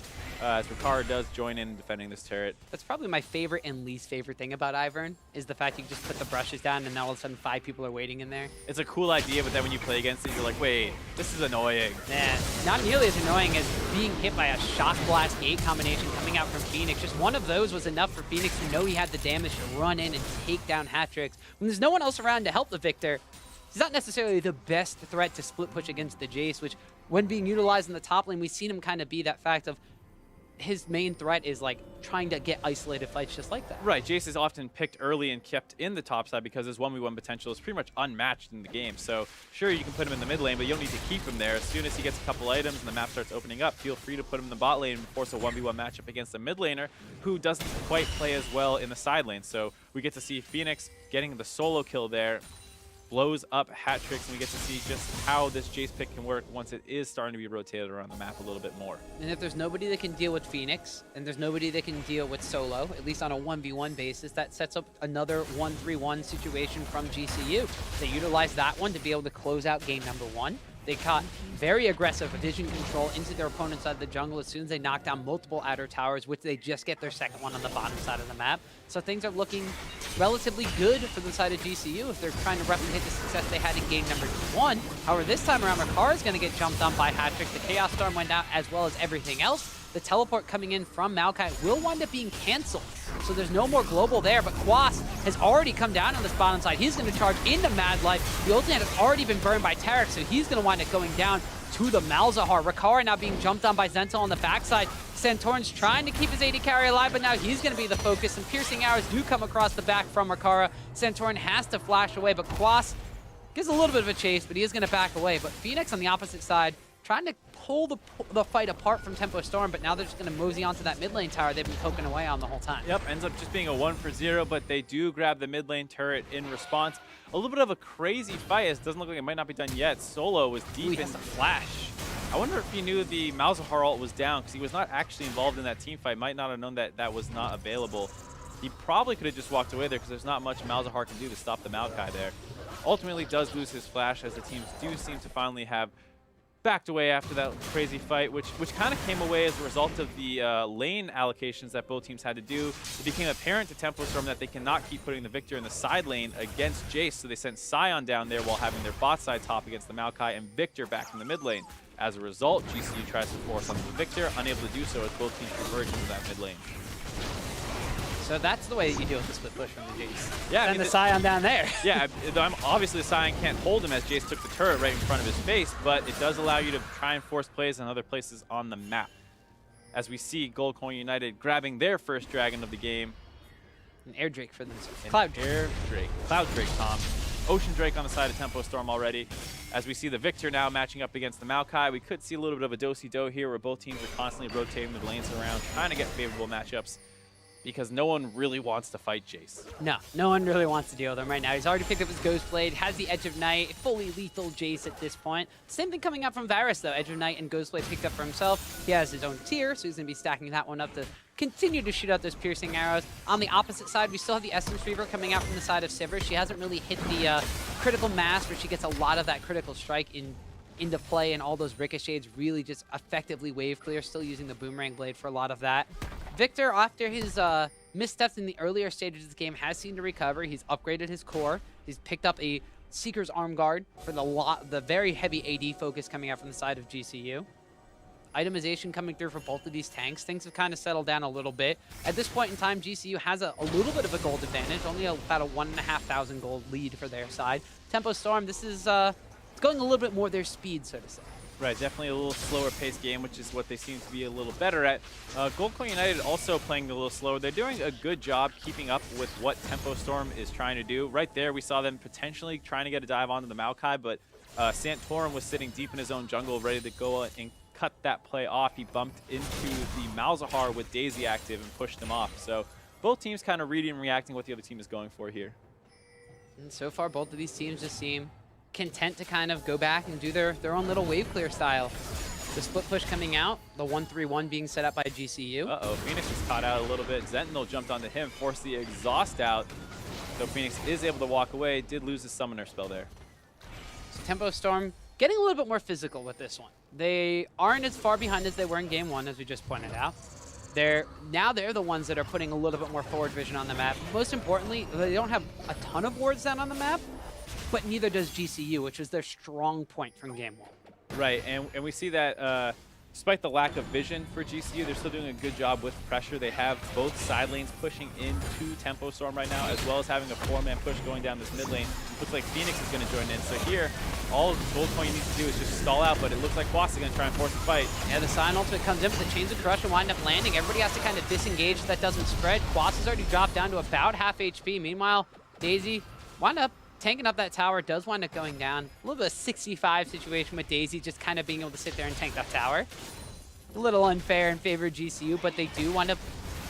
As Ricard does join in defending this turret. That's probably my favorite and least favorite thing about Ivern, is the fact you can just put the brushes down and now all of a sudden 5 people are waiting in there. It's a cool idea, but then when you play against it, you're like, wait, this is annoying. Yeah, not nearly as annoying as being hit by a Shock Blast Gate combination coming out from Phoenix. Just one of those was enough for Phoenix to know he had the damage to run in and take down Hatrix. When there's no one else around to help the Victor, he's not necessarily the best threat to split push against the Jace, which when being utilized in the top lane, we've seen him kind of be that fact of his main threat is like trying to get isolated fights just like that. Right, Jace is often picked early and kept in the top side because his 1v1 potential is pretty much unmatched in the game. So sure, you can put him in the mid lane, but you don't need to keep him there. As soon as he gets a couple items and the map starts opening up, feel free to put him in the bot lane and force a 1v1 matchup against a mid laner who doesn't quite play as well in the side lane. So we get to see Phoenix getting the solo kill there, blows up Hatrix, and we get to see just how this Jace pick can work once it is starting to be rotated around the map a little bit more. And if there's nobody that can deal with Phoenix, and there's nobody that can deal with Solo, at least on a 1v1 basis, that sets up another 1-3-1 situation from GCU. They utilized that one to be able to close out game number 1. They caught very aggressive vision control into their opponent's side of the jungle as soon as they knock down multiple outer towers, which they just get their second one on the bottom side of the map. So things are looking relatively good for the side of GCU if they're trying to replicate the success they had in game number 1. However, this time around, Ricard is going to get jumped on by Hatrix. The Chaos Storm went out as well as everything else. the teleport coming in from Maokai will wind up being canceled. So there's no more global there, but Quas has already come down on this bottom side. He's going to charge into Mad Life. The ultimate has already been burned by Tarek, so he's going to wind up going down to the Malzahar. Rikara now being jumped on by Zental on the backside. Santorin's trying to keep his AD carry alive, but now he's going to be the focus, and piercing arrows do come across the back from Rikara. Santorin has to flash away, but Quas gives a little bit of a chase, but he is going to back away. But Phoenix on the opposite side trying to pull the fight apart from Tempo Storm, but now they're just going to mosey onto that mid lane tower they've been poking away on the whole time. Yep, ends up just being a 1-for-0, but they do grab the mid lane turret in response. A little bit of a crazy fight, as it doesn't look like it might not be done yet. Solo was deep in flash. I wonder if he knew the Malzahar ult was down, because he was not actually involved in that team fight. Might not have known that that was not available. He probably could have just walked away there, because there's not much Malzahar can do to stop the Maokai there. Ultimately does lose his flash, as the teams do seem to finally have backed away after that crazy fight, which kind of came away as a result of the lane allocations that both teams had to do. It became apparent to Tempo Storm that they cannot keep putting the Victor in the side lane against Jace, so they sent Sion down there while having their bot side top against the Maokai and Victor back in the mid lane. As a result, GCU tries to force onto the Victor, unable to do so as both teams converge into that mid lane. So that's the way that you deal with the split push from the Jace. Yeah, and the Sion down there. Yeah, obviously the Sion can't hold him as Jace took the turret right in front of his face, but it does allow you to try and force plays in other places on the map. As we see Gold Coin United grabbing their first dragon of the game. An air Drake for themselves. Cloud Drake. Cloud Drake, Tom. Ocean Drake on the side of Tempo Storm already. As we see the Victor now matching up against the Maokai, we could see a little bit of a do-si-do here where both teams are constantly rotating the lanes around, trying to get favorable matchups, because no one really wants to fight Jace. No one really wants to deal with him right now. He's already picked up his Ghost Blade, has the Edge of Night, fully lethal Jace at this point. Same thing coming out from Varus, though. Edge of Night and Ghost Blade picked up for himself. He has his own tier, so he's going to be stacking that one up to continue to shoot out those piercing arrows. On the opposite side, we still have the Essence Reaver coming out from the side of Sivir. She hasn't really hit the critical mass where she gets a lot of that critical strike into play, and all those ricochets really just effectively wave clear, still using the Boomerang Blade for a lot of that. Victor, after his missteps in the earlier stages of the game, has seemed to recover. He's upgraded his core. He's picked up a Seeker's Arm Guard for the very heavy AD focus coming out from the side of GCU. Itemization coming through for both of these tanks. Things have kind of settled down a little bit. At this point in time, GCU has a little bit of a gold advantage, only about a 1,500 gold lead for their side. Tempo Storm, this is it's going a little bit more their speed, so to say. Right, definitely a little slower paced game, which is what they seem to be a little better at. Gold Coin United also playing a little slower. They're doing a good job keeping up with what Tempo Storm is trying to do. Right there, we saw them potentially trying to get a dive onto the Maokai, but Santorin was sitting deep in his own jungle, ready to go and cut that play off. He bumped into the Malzahar with Daisy active and pushed him off. So both teams kind of reading and reacting what the other team is going for here. And so far, both of these teams just seem content to kind of go back and do their own little wave clear style. The split push coming out, the 1-3-1 being set up by GCU. Uh-oh, Phoenix is caught out a little bit. Sentinel jumped onto him, forced the exhaust out. So Phoenix is able to walk away, did lose his summoner spell there. So Tempo Storm getting a little bit more physical with this one. They aren't as far behind as they were in game one, as we just pointed out. They're the ones that are putting a little bit more forward vision on the map. Most importantly, they don't have a ton of wards down on the map, but neither does GCU, which is their strong point from game one. Right, and we see that despite the lack of vision for GCU, they're still doing a good job with pressure. They have both side lanes pushing into Tempo Storm right now, as well as having a 4-man push going down this mid lane. Looks like Phoenix is going to join in. So here, all Gold Coin needs to do is just stall out, but it looks like Quas is going to try and force the fight. Yeah, the Sion ultimate comes in, but the Chains of Crush will wind up landing. Everybody has to kind of disengage so that doesn't spread. Quas has already dropped down to about half HP. Meanwhile, Daisy wind up tanking up that tower, does wind up going down. A little bit of a 65 situation with Daisy just kind of being able to sit there and tank that tower. A little unfair in favor of GCU, but they do wind up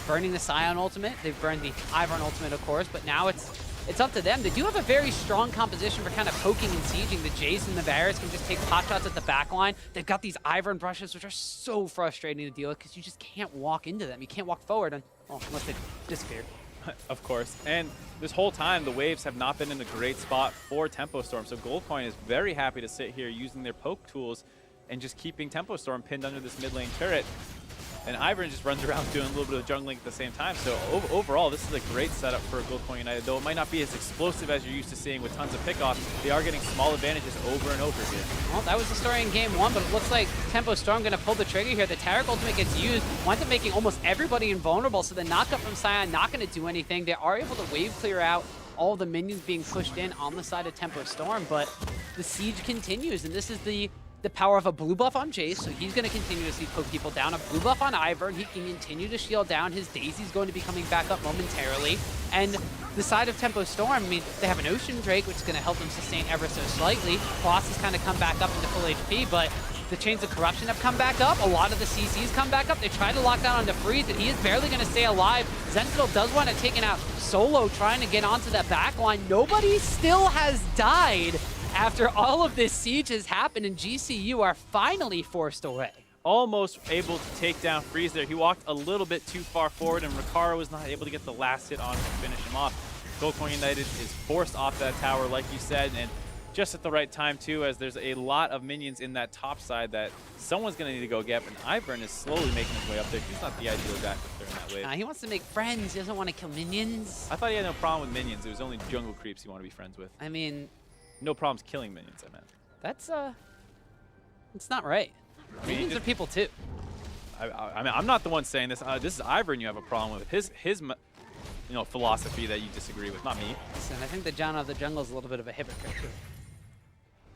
burning the Sion ultimate. They've burned the Ivern ultimate, of course, but now it's up to them. They do have a very strong composition for kind of poking and sieging. The Jace and the Varus can just take pot shots at the back line. They've got these Ivern brushes, which are so frustrating to deal with because you just can't walk into them. You can't walk forward unless they disappear. Of course, and this whole time the waves have not been in a great spot for Tempo Storm, so Gold Coin is very happy to sit here using their poke tools and just keeping Tempo Storm pinned under this mid lane turret. And Ivern just runs around doing a little bit of jungling at the same time. So overall, this is a great setup for Gold Coin United. Though it might not be as explosive as you're used to seeing with tons of pickoffs, they are getting small advantages over and over here. Well, that was the story in game 1, but it looks like Tempo Storm going to pull the trigger here. The Taric ultimate gets used, winds up making almost everybody invulnerable, so the knockup from Sion not going to do anything. They are able to wave clear out all the minions being pushed in on the side of Tempo Storm, but the siege continues, and this is the power of a blue buff on Jace, so he's going to continuously poke people down. A blue buff on Ivern, he can continue to shield down. His Daisy's going to be coming back up momentarily. And the side of Tempo Storm, I mean, they have an Ocean Drake, which is going to help them sustain ever so slightly. Boss has kind of come back up into full HP, but the Chains of Corruption have come back up. A lot of the CCs come back up. They try to lock down onto Freeze, and he is barely going to stay alive. Zenfil does want to take it out solo, trying to get onto that back line. Nobody still has died after all of this siege has happened, and GCU are finally forced away. Almost able to take down Freeze there. He walked a little bit too far forward, and Ricaro was not able to get the last hit on him to finish him off. Gold Coin United is forced off that tower, like you said, and just at the right time, too, as there's a lot of minions in that top side that someone's going to need to go get, and Ivern is slowly making his way up there. He's not the ideal guy up there in that wave. He wants to make friends. He doesn't want to kill minions. I thought he had no problem with minions. It was only jungle creeps you want to be friends with. I mean, no problems killing minions, I meant. That's, it's not right. Minions are people, too. I mean, I'm not the one saying this. This is Ivern you have a problem with. His philosophy that you disagree with, not me. Listen, I think the John of the Jungle is a little bit of a hypocrite, too.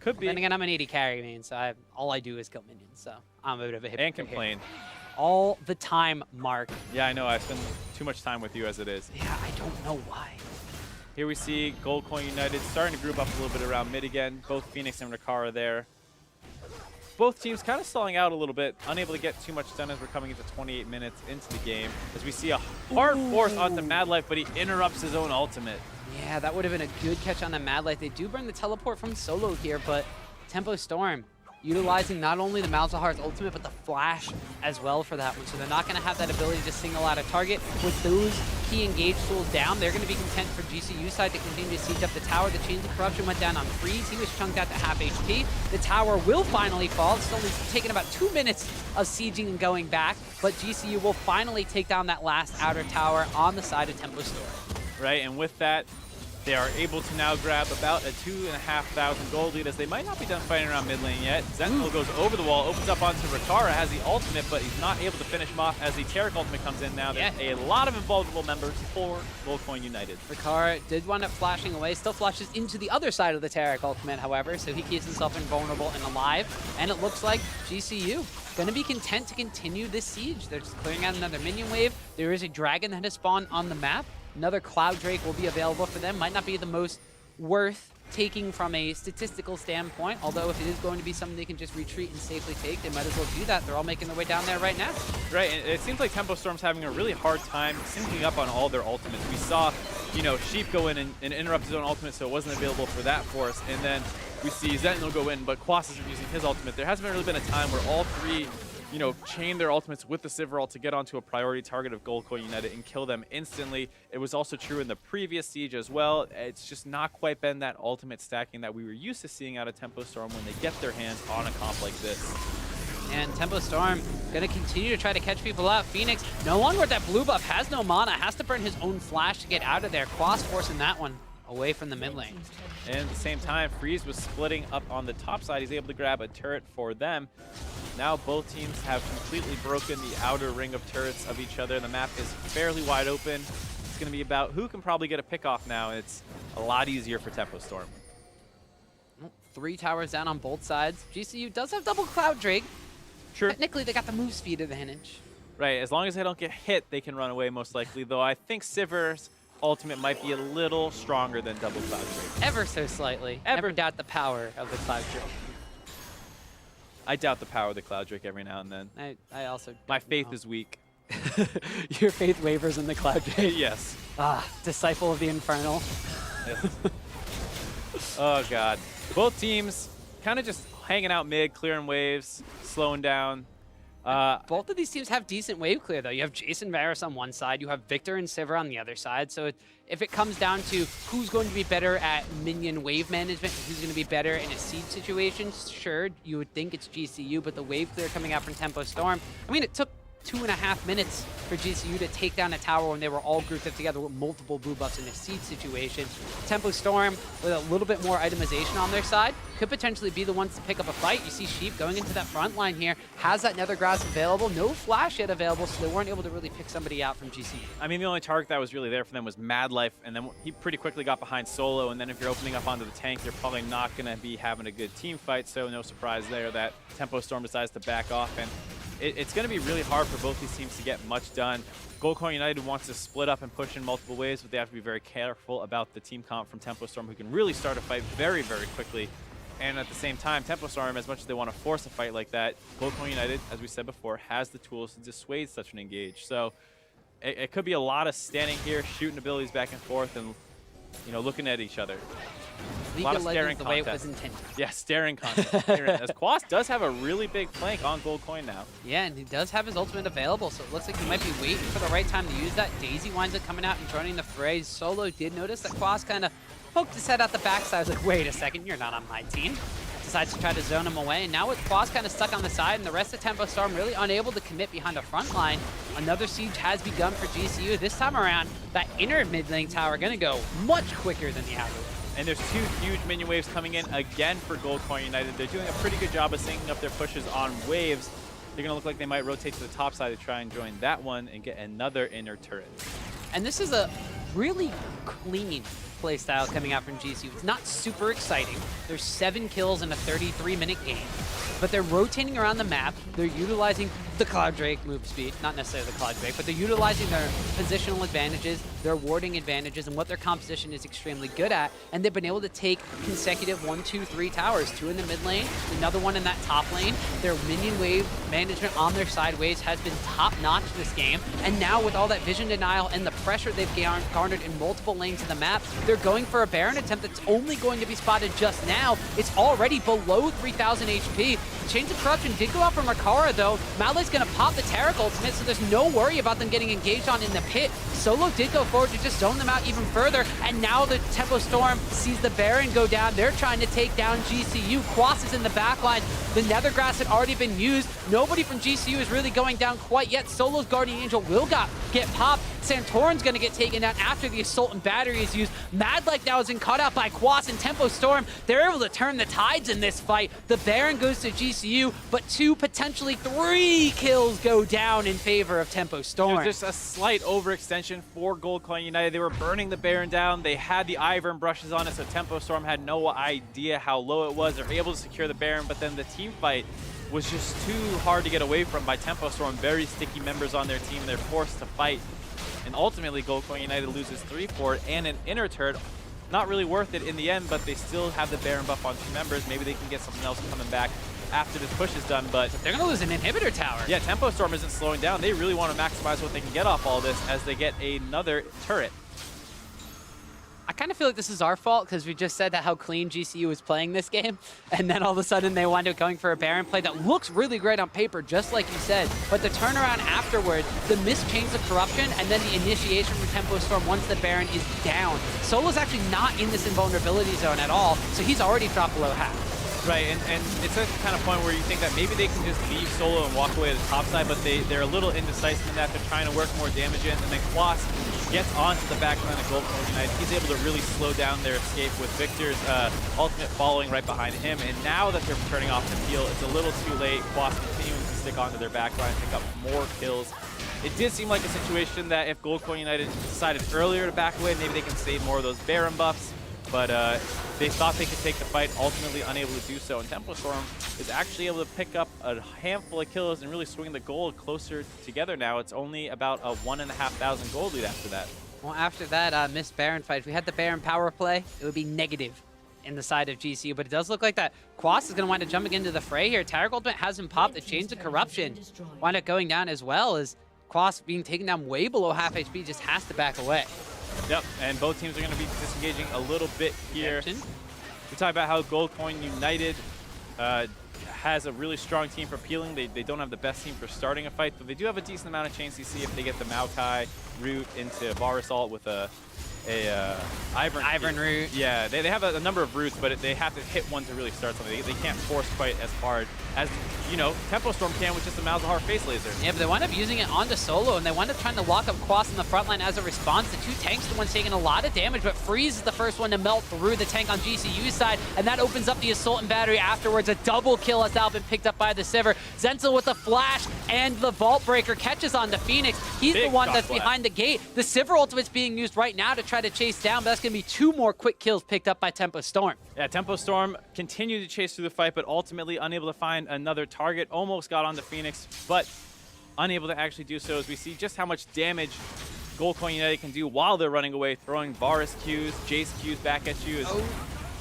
Could be. Then again, I'm an 80 carry main, so all I do is kill minions, so I'm a bit of a hypocrite. And complain. Here. All the time, Mark. Yeah, I know. I spend too much time with you as it is. Yeah, I don't know why. Here we see Gold Coin United starting to group up a little bit around mid again. Both Phoenix and Ricaro there. Both teams kind of stalling out a little bit, unable to get too much done as we're coming into 28 minutes into the game. As we see a hard force onto Mad Life, but he interrupts his own ultimate. Yeah, that would have been a good catch on the Mad Life. They do burn the teleport from solo here, but Tempo Storm utilizing not only the Malzahar's ultimate, but the flash as well for that one. So they're not going to have that ability to single out a target. With those key engage tools down, they're going to be content for GCU side to continue to siege up the tower. The Chains of Corruption went down on Freeze. He was chunked out to half HP. The tower will finally fall. It's only taken about 2 minutes of sieging and going back, but GCU will finally take down that last outer tower on the side of Tempo Storm. Right, and with that, they are able to now grab about a 2,500 gold lead as they might not be done fighting around mid lane yet. Zenfil goes over the wall, opens up onto Ricaro, has the ultimate, but he's not able to finish him off as the Taric ultimate comes in now. There's a lot of invulnerable members for Gold Coin United. Ricaro did wind up flashing away, still flashes into the other side of the Taric ultimate, however, so he keeps himself invulnerable and alive. And it looks like GCU going to be content to continue this siege. They're just clearing out another minion wave. There is a dragon that has spawned on the map. Another Cloud Drake will be available for them. Might not be the most worth taking from a statistical standpoint, although if it is going to be something they can just retreat and safely take, they might as well do that. They're all making their way down there right now. Right, and it seems like Tempo Storm's having a really hard time syncing up on all their ultimates. We saw, Sheep go in and interrupt his own ultimate, so it wasn't available for that force. And then we see Zentinel go in, but Quas isn't using his ultimate. There hasn't really been a time where all three chain their ultimates with the Sivir to get onto a priority target of Gold Coin United and kill them instantly. It was also true in the previous siege as well. It's just not quite been that ultimate stacking that we were used to seeing out of Tempo Storm when they get their hands on a comp like this. And Tempo Storm going to continue to try to catch people out. Phoenix, no longer with that blue buff, has no mana, has to burn his own flash to get out of there. Quas forcing that one away from the mid lane. And at the same time, Freeze was splitting up on the top side. He's able to grab a turret for them. Now both teams have completely broken the outer ring of turrets of each other. The map is fairly wide open. It's going to be about who can probably get a pick off now. It's a lot easier for Tempo Storm. 3 towers down on both sides. GCU does have double Cloud Drake. True. Technically, they got the move speed advantage. Right, as long as they don't get hit, they can run away most likely, though I think Sivir's ultimate might be a little stronger than double Cloud Drake. Ever so slightly. Never doubt the power of the Cloud Drake. I doubt the power of the Cloud Drake every now and then. I also... My faith is weak. Your faith wavers in the Cloud Drake. Yes. Disciple of the Infernal. Yes. Oh, God. Both teams kind of just hanging out mid, clearing waves, slowing down. Both of these teams have decent wave clear, though. You have Jason Varus on one side, you have Victor and Sivir on the other side. So if it comes down to who's going to be better at minion wave management, who's going to be better in a siege situation, sure, you would think it's GCU, but the wave clear coming out from Tempo Storm, I mean, it took 2.5 minutes for GCU to take down a tower when they were all grouped up together with multiple blue buffs in a siege situation. Tempo Storm, with a little bit more itemization on their side, could potentially be the ones to pick up a fight. You see Sheep going into that front line here, has that Nether Grass available, no flash yet available, so they weren't able to really pick somebody out from GCU. I mean, the only target that was really there for them was Mad Life, and then he pretty quickly got behind Solo, and then if you're opening up onto the tank, you're probably not going to be having a good team fight, so no surprise there that Tempo Storm decides to back off, and it's going to be really hard for both these teams to get much done. Goldcoin United wants to split up and push in multiple ways, but they have to be very careful about the team comp from Tempo Storm, who can really start a fight very, very quickly. And at the same time, Tempo Storm, as much as they want to force a fight like that, Goldcoin United, as we said before, has the tools to dissuade such an engage. So it could be a lot of standing here, shooting abilities back and forth, and looking at each other. A lot of staring the way it contest. was intended. Yeah, staring contest. As Quas does have a really big flank on Goldcoin now. Yeah, and he does have his ultimate available, so it looks like he might be waiting for the right time to use that. Daisy winds up coming out and joining the fray. Solo did notice that Quas kind of poked his head out the backside. I was like, wait a second, you're not on my team. Decides to try to zone him away, and now with Quas kind of stuck on the side and the rest of Tempo Storm really unable to commit behind the front line, another siege has begun for GCU. This time around, that inner mid lane tower going to go much quicker than the outer. And there's two huge minion waves coming in again for Goldcoin United. They're doing a pretty good job of syncing up their pushes on waves. They're going to look like they might rotate to the top side to try and join that one and get another inner turret. And this is a really clean play style coming out from GCU. It's not super exciting. There's 7 kills in a 33-minute game, but they're rotating around the map. They're utilizing the Cloud Drake move speed, not necessarily the Cloud Drake, but they're utilizing their positional advantages, their warding advantages, and what their composition is extremely good at. And they've been able to take consecutive 1, 2, 3 towers, 2 in the mid lane, another one in that top lane. Their minion wave management on their side waves has been top-notch this game. And now with all that vision denial and the pressure they've garnered in multiple lanes of the map, they're going for a Baron attempt that's only going to be spotted just now. It's already below 3,000 HP. The Chains of Corruption did go out from Rakara, though. Mali's going to pop the Taric ultimate, so there's no worry about them getting engaged on in the pit. Solo did go forward to just zone them out even further, and now the Tempo Storm sees the Baron go down. They're trying to take down GCU. Quas is in the backline. The Nethergrass had already been used. Nobody from GCU is really going down quite yet. Solo's Guardian Angel will get popped. Santorin's going to get taken down after the Assault and Battery is used. Mad Life now has been caught out by Quas and Tempo Storm. They're able to turn the tides in this fight. The Baron goes to GCU, but 2, potentially 3 kills go down in favor of Tempo Storm. Just a slight overextension for Goldcoin United. They were burning the Baron down. They had the Ivern brushes on it, so Tempo Storm had no idea how low it was. They're able to secure the Baron, but then the team fight was just too hard to get away from by Tempo Storm. Very sticky members on their team. They're forced to fight. And ultimately, Goldcoin United loses 3-4 and an inner turret. Not really worth it in the end, but they still have the Baron buff on 2 members. Maybe they can get something else coming back after this push is done, but they're going to lose an inhibitor tower. Yeah, Tempo Storm isn't slowing down. They really want to maximize what they can get off all this as they get another turret. I kind of feel like this is our fault because we just said that how clean GCU is playing this game, and then all of a sudden they wind up going for a Baron play that looks really great on paper, just like you said, but the turnaround afterward, the missed Chains of Corruption, and then the initiation from Tempo Storm once the Baron is down. Solo's actually not in this invulnerability zone at all, so he's already dropped below half. Right, and it's a kind of point where you think that maybe they can just leave Solo and walk away to the top side, but they're a little indecisive in that. They're trying to work more damage in, and then Quas gets onto the back line of Goldcoin United. He's able to really slow down their escape with Victor's ultimate following right behind him, and now that they're turning off the field, it's a little too late. Quas continuing to stick onto their back line, pick up more kills. It did seem like a situation that if Goldcoin United decided earlier to back away, maybe they can save more of those Baron buffs. But they thought they could take the fight, ultimately unable to do so. And Tempo Storm is actually able to pick up a handful of kills and really swing the gold closer together now. It's only about a 1,500 gold lead after that. Well, after that missed Baron fight, if we had the Baron power play, it would be negative in the side of GCU. But it does look like that Quas is going to wind up jumping into the fray here. Taric ultimate has him pop. The Chains of Corruption wind up going down as well, as Quas being taken down way below half HP just has to back away. Yep, and both teams are going to be disengaging a little bit here. We talk about how Goldcoin United has a really strong team for peeling. They don't have the best team for starting a fight, but they do have a decent amount of chain CC if they get the Maokai route into Bar Assault with a Ivern route. Yeah, they have a number of routes, but they have to hit one to really start something. They can't force quite as hard as you know, Tempo Storm can with just a Malzahar face laser. Yeah, but they wind up using it onto Solo, and they wind up trying to lock up Quas in the front line as a response. The two tanks, the ones taking a lot of damage, but Freeze is the first one to melt through the tank on GCU's side, and that opens up the Assault and Battery afterwards. A double kill has now been picked up by the Sivir. Zenzel with the flash, and the Vault Breaker catches on to Phoenix. He's the one that's behind the gate. The Sivir ultimate's being used right now to try to chase down, but that's going to be 2 more quick kills picked up by Tempo Storm. Yeah, Tempo Storm continued to chase through the fight, but ultimately unable to find another target. Almost got onto Phoenix, but unable to actually do so, as we see just how much damage Gold Coin United can do while they're running away, throwing Varus Qs, Jace Qs back at you. As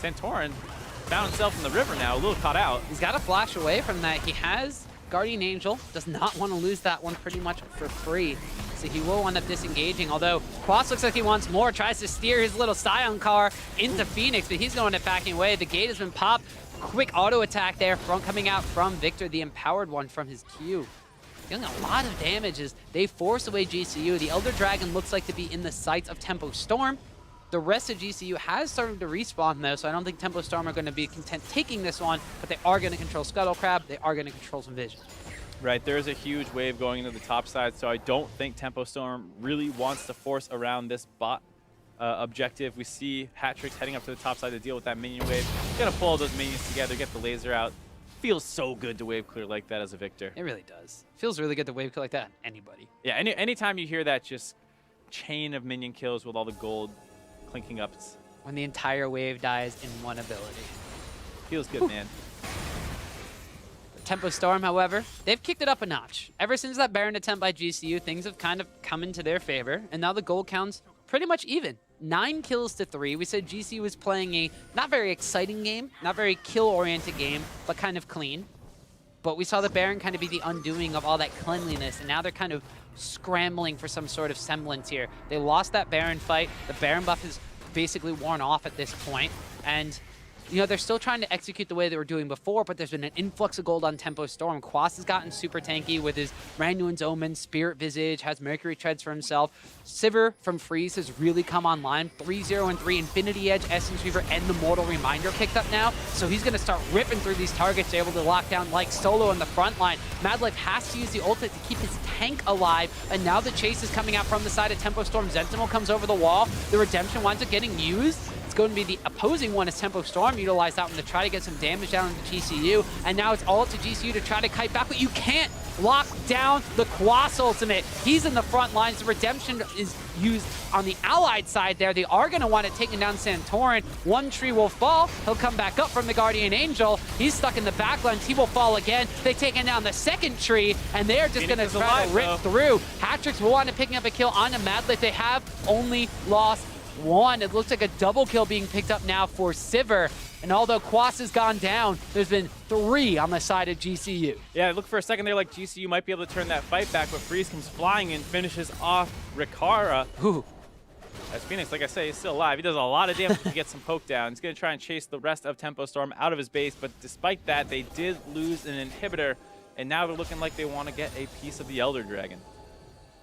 Santorin found himself in the river now, a little caught out. He's got to flash away from that. He has Guardian Angel, does not want to lose that one pretty much for free. So he will end up disengaging, although Quas looks like he wants more, tries to steer his little Scion car into Phoenix, but he's going to backing away. The gate has been popped. Quick auto attack there coming out from Victor, the empowered one from his Q. Dealing a lot of damage as they force away GCU. The Elder Dragon looks like to be in the sights of Tempo Storm. The rest of GCU has started to respawn though, so I don't think Tempo Storm are going to be content taking this one, but they are going to control Scuttle Crab, they are going to control some vision. Right, there's a huge wave going into the top side, so I don't think Tempo Storm really wants to force around this bot objective. We see Hatrix heading up to the top side to deal with that minion wave. Gonna pull all those minions together, get the laser out. Feels so good to wave clear like that as a Victor. It really does. Feels really good to wave clear like that. Anybody. Yeah, anytime you hear that just chain of minion kills with all the gold clinking up, When the entire wave dies in one ability. Feels good, man. Tempo Storm, however, they've kicked it up a notch. Ever since that Baron attempt by GCU, things have kind of come into their favor, and now the gold count's pretty much even. 9 kills to 3. We said GCU was playing a not very exciting game, not very kill-oriented game, but kind of clean. But we saw the Baron kind of be the undoing of all that cleanliness, and now they're kind of scrambling for some sort of semblance here. They lost that Baron fight. The Baron buff is basically worn off at this point, and you know, they're still trying to execute the way they were doing before, but there's been an influx of gold on Tempo Storm. Quas has gotten super tanky with his Randuin's Omen, Spirit Visage, has Mercury Treads for himself. Sivir from Freeze has really come online. 3-0 and 3, Infinity Edge, Essence Reaver, and the Mortal Reminder picked up now. So he's going to start ripping through these targets, able to lock down like Solo in the front line. Madlife has to use the ultimate to keep his tank alive, and now the chase is coming out from the side of Tempo Storm. Sentinel comes over the wall. The Redemption winds up getting used. It's going to be the opposing one as Tempo Storm utilize that one to try to get some damage down into GCU. And now it's all up to GCU to try to kite back, but you can't lock down the Quas ultimate. He's in the front lines. The Redemption is used on the allied side there. They are going to want it taking down Santorin. One tree will fall. He'll come back up from the Guardian Angel. He's stuck in the backline. He will fall again. They've taken down the second tree, and they're just going to try to rip through. Hatrix will wind up picking up a kill onto Madlife. They have only lost 1. It looks like a double kill being picked up now for Sivir. And although Quas has gone down, there's been 3 on the side of GCU. Yeah, look for a second there like GCU might be able to turn that fight back, but Freeze comes flying and finishes off Rikara. Ooh. As Phoenix, like I say, is still alive. He does a lot of damage to get some poke down. He's going to try and chase the rest of Tempo Storm out of his base, but despite that, they did lose an inhibitor, and now they're looking like they want to get a piece of the Elder Dragon.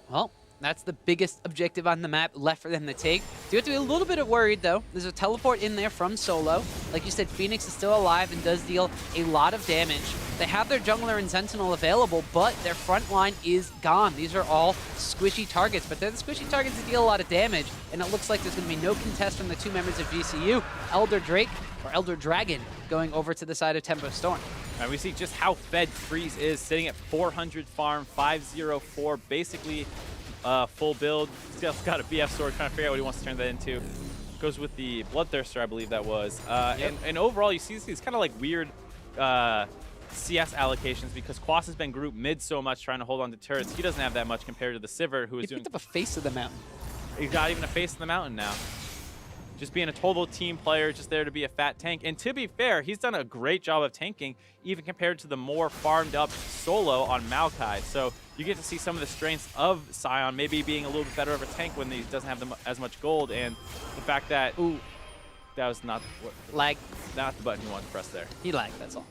Well, that's the biggest objective on the map left for them to take. Do have to be a little bit worried, though. There's a teleport in there from Solo. Like you said, Phoenix is still alive and does deal a lot of damage. They have their Jungler and Sentinel available, but their front line is gone. These are all squishy targets, but they're the squishy targets that deal a lot of damage, and it looks like there's going to be no contest from the 2 members of GCU, Elder Drake or Elder Dragon, going over to the side of Tempo Storm. And we see just how fed Freeze is, sitting at 400 farm, 504, basically full build. Still got a BF sword, trying to figure out what he wants to turn that into. Goes with the Bloodthirster, I believe that was. And overall, you see these kind of like weird CS allocations because Quas has been grouped mid so much trying to hold on to turrets. He doesn't have that much compared to the Sivir, who is doing... He picked up a Face of the Mountain. He's got even a Face of the Mountain now. Just being a total team player, just there to be a fat tank. And to be fair, he's done a great job of tanking, even compared to the more farmed up Solo on Maokai. So you get to see some of the strengths of Sion, maybe being a little bit better of a tank when he doesn't have as much gold. And the fact that, ooh, that was not not the button you wanted to press there. He lagged, that's all.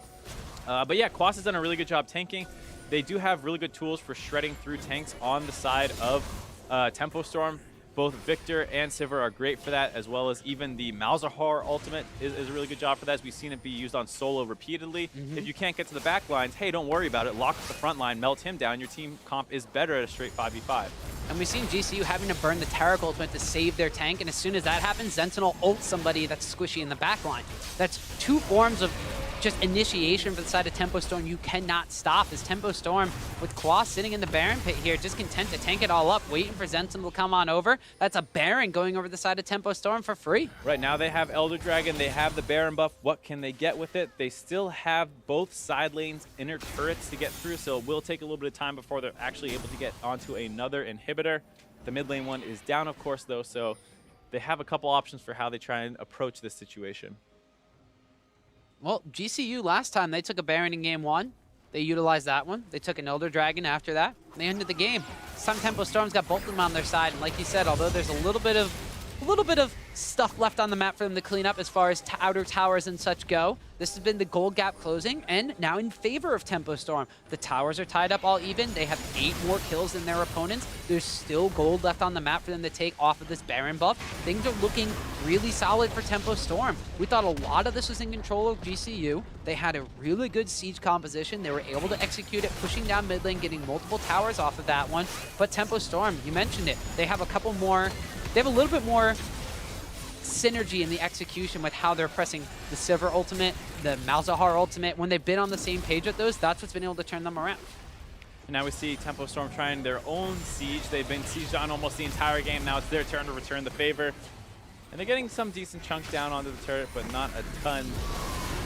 But yeah, Quas has done a really good job tanking. They do have really good tools for shredding through tanks on the side of Tempo Storm. both Victor and Sivir are great for that, as well as even the Malzahar ultimate is a really good job for that, as we've seen it be used on solo repeatedly. If you can't get to the back lines, hey, don't worry about it. Lock up the front line, melt him down. Your team comp is better at a straight 5v5. And we've seen GCU having to burn the Taric ultimate to save their tank, and as soon as that happens, Sentinel ults somebody that's squishy in the back line. That's two forms of just initiation for the side of Tempo Storm you cannot stop. As Tempo Storm with Quas sitting in the Baron pit here, just content to tank it all up, waiting for Sentinel to come on over. That's a Baron going over the side of Tempo Storm for free. Right now they have Elder Dragon, they have the Baron buff. What can they get with it? They still have both side lanes, inner turrets to get through, so it will take a little bit of time before they're actually able to get onto another inhibitor. The mid lane one is down, of course, though, so they have a couple options for how they try and approach this situation. Well, GCU last time, they took a Baron in game 1. They utilized that one. They took an Elder Dragon after that. They ended the game. Some Tempo Storm's got both of them on their side, and like you said, although there's a little bit of stuff left on the map for them to clean up as far as outer towers and such go, this has been the gold gap closing, and now in favor of Tempo Storm. The towers are tied up all even. They have 8 more kills than their opponents. There's still gold left on the map for them to take off of this Baron buff. Things are looking really solid for Tempo Storm. We thought a lot of this was in control of GCU. They had a really good siege composition. They were able to execute it, pushing down mid lane, getting multiple towers off of that one. But Tempo Storm, you mentioned it, they have a couple more, they have a little bit more synergy in the execution with how they're pressing the Sivir ultimate, the Malzahar ultimate. When they've been on the same page with those, that's what's been able to turn them around. And now we see Tempo Storm trying their own siege. They've been sieged on almost the entire game. Now it's their turn to return the favor. And they're getting some decent chunks down onto the turret, but not a ton.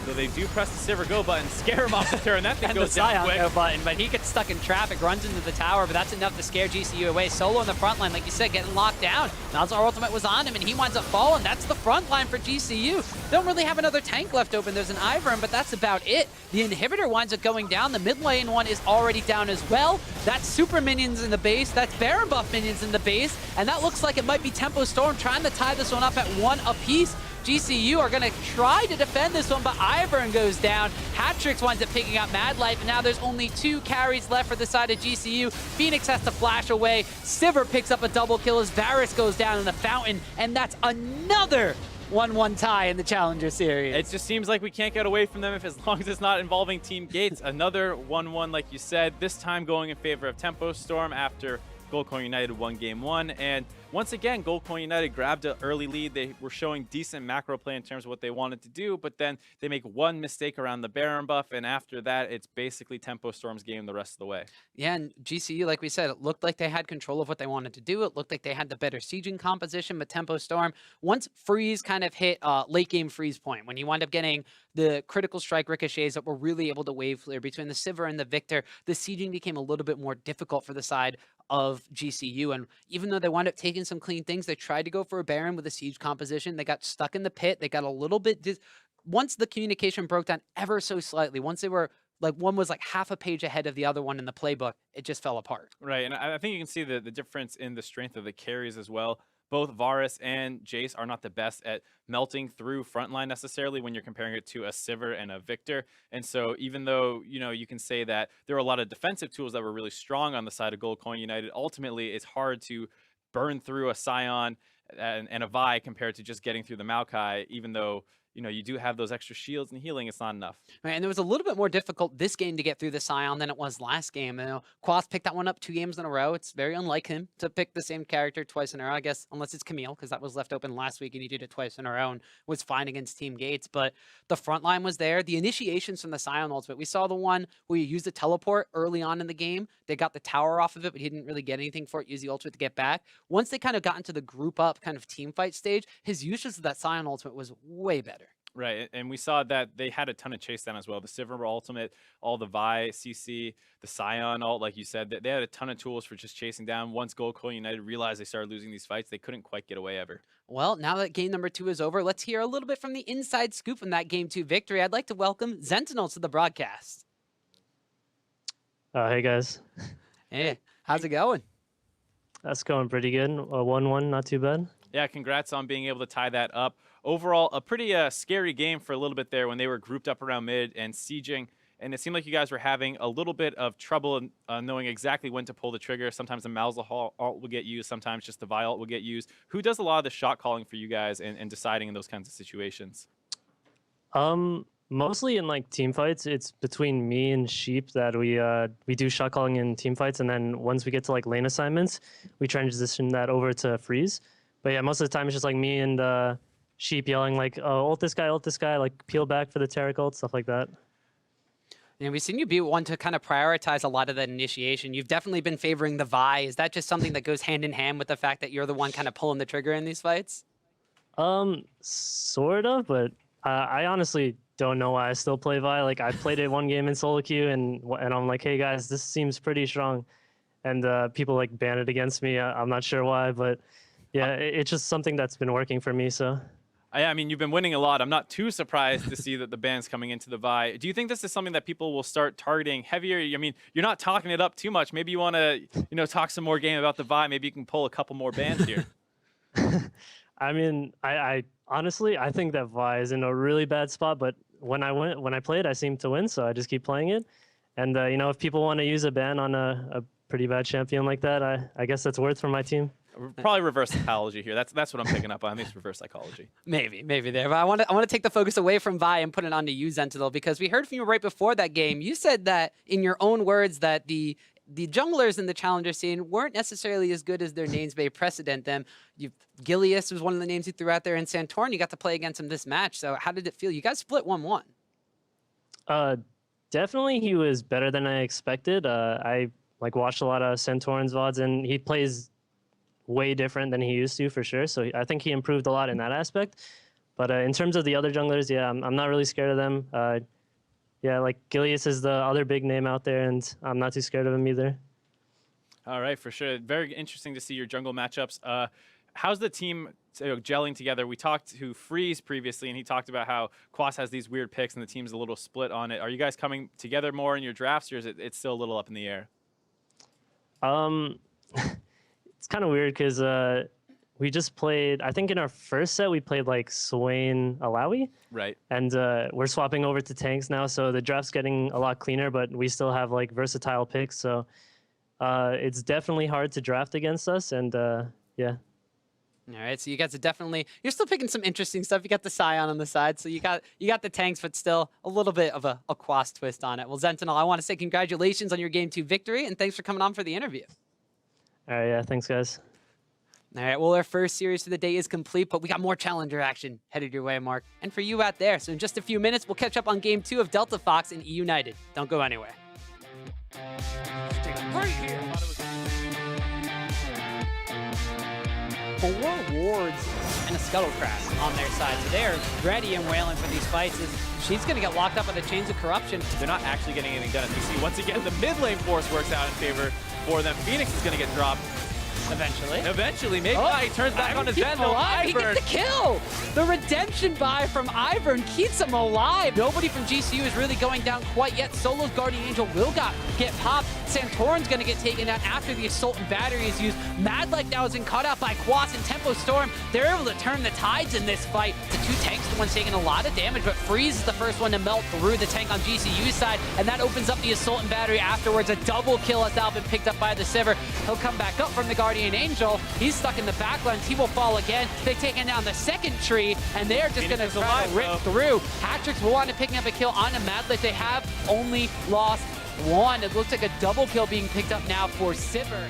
So they do press the Sivir go button, scare him off the turn. That thing And goes the down Scion quick. go button, but he gets stuck in traffic, runs into the tower, but that's enough to scare GCU away. Solo on the front line, like you said, getting locked down. Malzahar ultimate was on him, and he winds up falling. That's the front line for GCU. Don't really have another tank left open. There's an Ivern, but that's about it. The inhibitor winds up going down. The mid lane one is already down as well. That's super minions in the base. That's Baron buff minions in the base. And that looks like it might be Tempo Storm trying to tie this one up at 1 apiece. GCU are going to try to defend this one, but Ivern goes down. Hatrix winds up picking up Mad Life, and now there's only 2 carries left for the side of GCU. Phoenix has to flash away. Sivir picks up a double kill as Varus goes down in the fountain, and that's another 1-1 tie in the Challenger Series. It just seems like we can't get away from them as long as it's not involving Team Gates. Another 1-1, like you said, this time going in favor of Tempo Storm after Gold Coin United won game 1. And once again, Gold Coin United grabbed an early lead. They were showing decent macro play in terms of what they wanted to do, but then they make one mistake around the Baron buff, and after that, it's basically Tempo Storm's game the rest of the way. Yeah, and GCU, like we said, it looked like they had control of what they wanted to do. It looked like they had the better sieging composition, but Tempo Storm, once Freeze kind of hit late game freeze point, when you wind up getting the critical strike ricochets that were really able to wave clear between the Sivir and the Victor, the sieging became a little bit more difficult for the side of GCU. And even though they wound up taking some clean things, they tried to go for a Baron with a siege composition. They got stuck in the pit. They got a little bit once the communication broke down ever so slightly, once they were like one was like half a page ahead of the other one in the playbook, it just fell apart. Right, and I think you can see the difference in the strength of the carries as well. Both Varus and Jace are not the best at melting through frontline necessarily when you're comparing it to a Sivir and a Victor. And so even though, you know, you can say that there were a lot of defensive tools that were really strong on the side of Gold Coin United, ultimately it's hard to burn through a Scion and a Vi compared to just getting through the Maokai, even though, you know, you do have those extra shields and healing, it's not enough. Right, and it was a little bit more difficult this game to get through the Scion than it was last game. You know, Quas picked that one up 2 games in a row. It's very unlike him to pick the same character twice in a row, I guess, unless it's Camille, because that was left open last week and he did it twice in a row and was fine against Team Gates. But the front line was there. The initiations from the Scion ultimate, we saw the one where you used the teleport early on in the game. They got the tower off of it, but he didn't really get anything for it. Use the ultimate to get back. Once they kind of got into the group up kind of team fight stage, his usage of that Scion ultimate was way better. Right, and we saw that they had a ton of chase down as well. The Sivir ultimate, all the Vi, CC, the Scion ult, like you said, they had a ton of tools for just chasing down. Once Gold Coin United realized they started losing these fights, they couldn't quite get away ever. Well, now that game number 2 is over, let's hear a little bit from the inside scoop from that game 2 victory. I'd like to welcome Sentinel to the broadcast. Hey guys, Hey, how's it going? that's going pretty good. 1-1, not too bad. Yeah, congrats on being able to tie that up. Overall, a pretty scary game for a little bit there when they were grouped up around mid and sieging. and it seemed like you guys were having a little bit of trouble in, knowing exactly when to pull the trigger. Sometimes the Malzahar ult will get used, sometimes just the Vi ult will get used. Who does a lot of the shot calling for you guys and deciding in those kinds of situations? Mostly in like team fights, it's between me and Sheep that we do shot calling in team fights, and then once we get to like lane assignments, we transition that over to Freeze. But yeah, most of the time it's just like me and Sheep yelling like, "Oh, ult this guy, like peel back for the Taric ult," stuff like that. And we've seen you be one to kind of prioritize a lot of that initiation. You've definitely been favoring the Vi. Is that just something that goes hand in hand with the fact that you're the one kind of pulling the trigger in these fights? Sort of, but I honestly don't know why I still play Vi. Like I played it one game in solo queue, and I'm like, hey guys, this seems pretty strong, and people like ban it against me. I'm not sure why, but yeah, it's just something that's been working for me. So. I mean, you've been winning a lot. I'm not too surprised to see that the ban's coming into the Vi. Do you think this is something that people will start targeting heavier? I mean, you're not talking it up too much. Maybe you want to, talk some more game about the Vi. Maybe you can pull a couple more bans here. I mean, I honestly, I think that Vi is in a really bad spot, but when I play it, I seem to win, so I just keep playing it. And if people want to use a ban on a pretty bad champion like that, I guess that's worth for my team. Probably reverse psychology here. That's what I'm picking up on. I think it's reverse psychology. Maybe there. But I want to take the focus away from Vi and put it onto you, Zentinel, because we heard from you right before that game. You said that, in your own words, that the junglers in the challenger scene weren't necessarily as good as their names may precedent them. Gilius was one of the names you threw out there in Santorin. You got to play against him this match. So how did it feel? You guys split 1-1. Definitely he was better than I expected. I watched a lot of Santorin's VODs, and he plays way different than he used to, for sure. So I think he improved a lot in that aspect. But in terms of the other junglers, yeah, I'm not really scared of them. Yeah, like Gilius is the other big name out there, and I'm not too scared of him either. All right, for sure. Very interesting to see your jungle matchups. How's the team gelling together? We talked to Freeze previously, and he talked about how Quas has these weird picks, and the team's a little split on it. Are you guys coming together more in your drafts, or is it's still a little up in the air? It's kind of weird because we just played, I think in our first set, we played like Swain Alawi. Right. And we're swapping over to tanks now, so the draft's getting a lot cleaner, but we still have like versatile picks. So it's definitely hard to draft against us, and yeah. All right, so you guys are definitely, you're still picking some interesting stuff. You got the Scion on the side, so you got the tanks, but still a little bit of a Quas twist on it. Well, Zentinel, I want to say congratulations on your Game 2 victory, and thanks for coming on for the interview. All right, yeah, thanks, guys. All right, well, our first series for the day is complete, but we got more Challenger action headed your way, Mark. And for you out there, so in just a few minutes, we'll catch up on Game 2 of Delta Fox and E United. Don't go anywhere. Right here. 4 wards and a Scuttlecraft on their side, so they're ready and wailing for these fights. She's going to get locked up by the Chains of Corruption. They're not actually getting anything done. As you see, once again, the mid lane force works out in favor for them. Phoenix is going to get dropped. Eventually, maybe he turns back on his Zendel. He gets the kill! The redemption buy from Ivern keeps him alive. Nobody from GCU is really going down quite yet. Solo's Guardian Angel will get popped. Santorin's gonna get taken down after the Assault and Battery is used. Mad Like now has been caught out by Quas and Tempo Storm. They're able to turn the tides in this fight. The 2 tanks, the one's taking a lot of damage, but Freeze is the first one to melt through the tank on GCU's side, and that opens up the Assault and Battery afterwards. A double kill has now been picked up by the Sivir. He'll come back up from the Guardian Angel. He's stuck in the backline. He will fall again. They've taken down the second tree, and they're just going to try to rip through. Hatrix will wind up picking up a kill on a Mad Like. They have only lost 1. It looks like a double kill being picked up now for Sivir.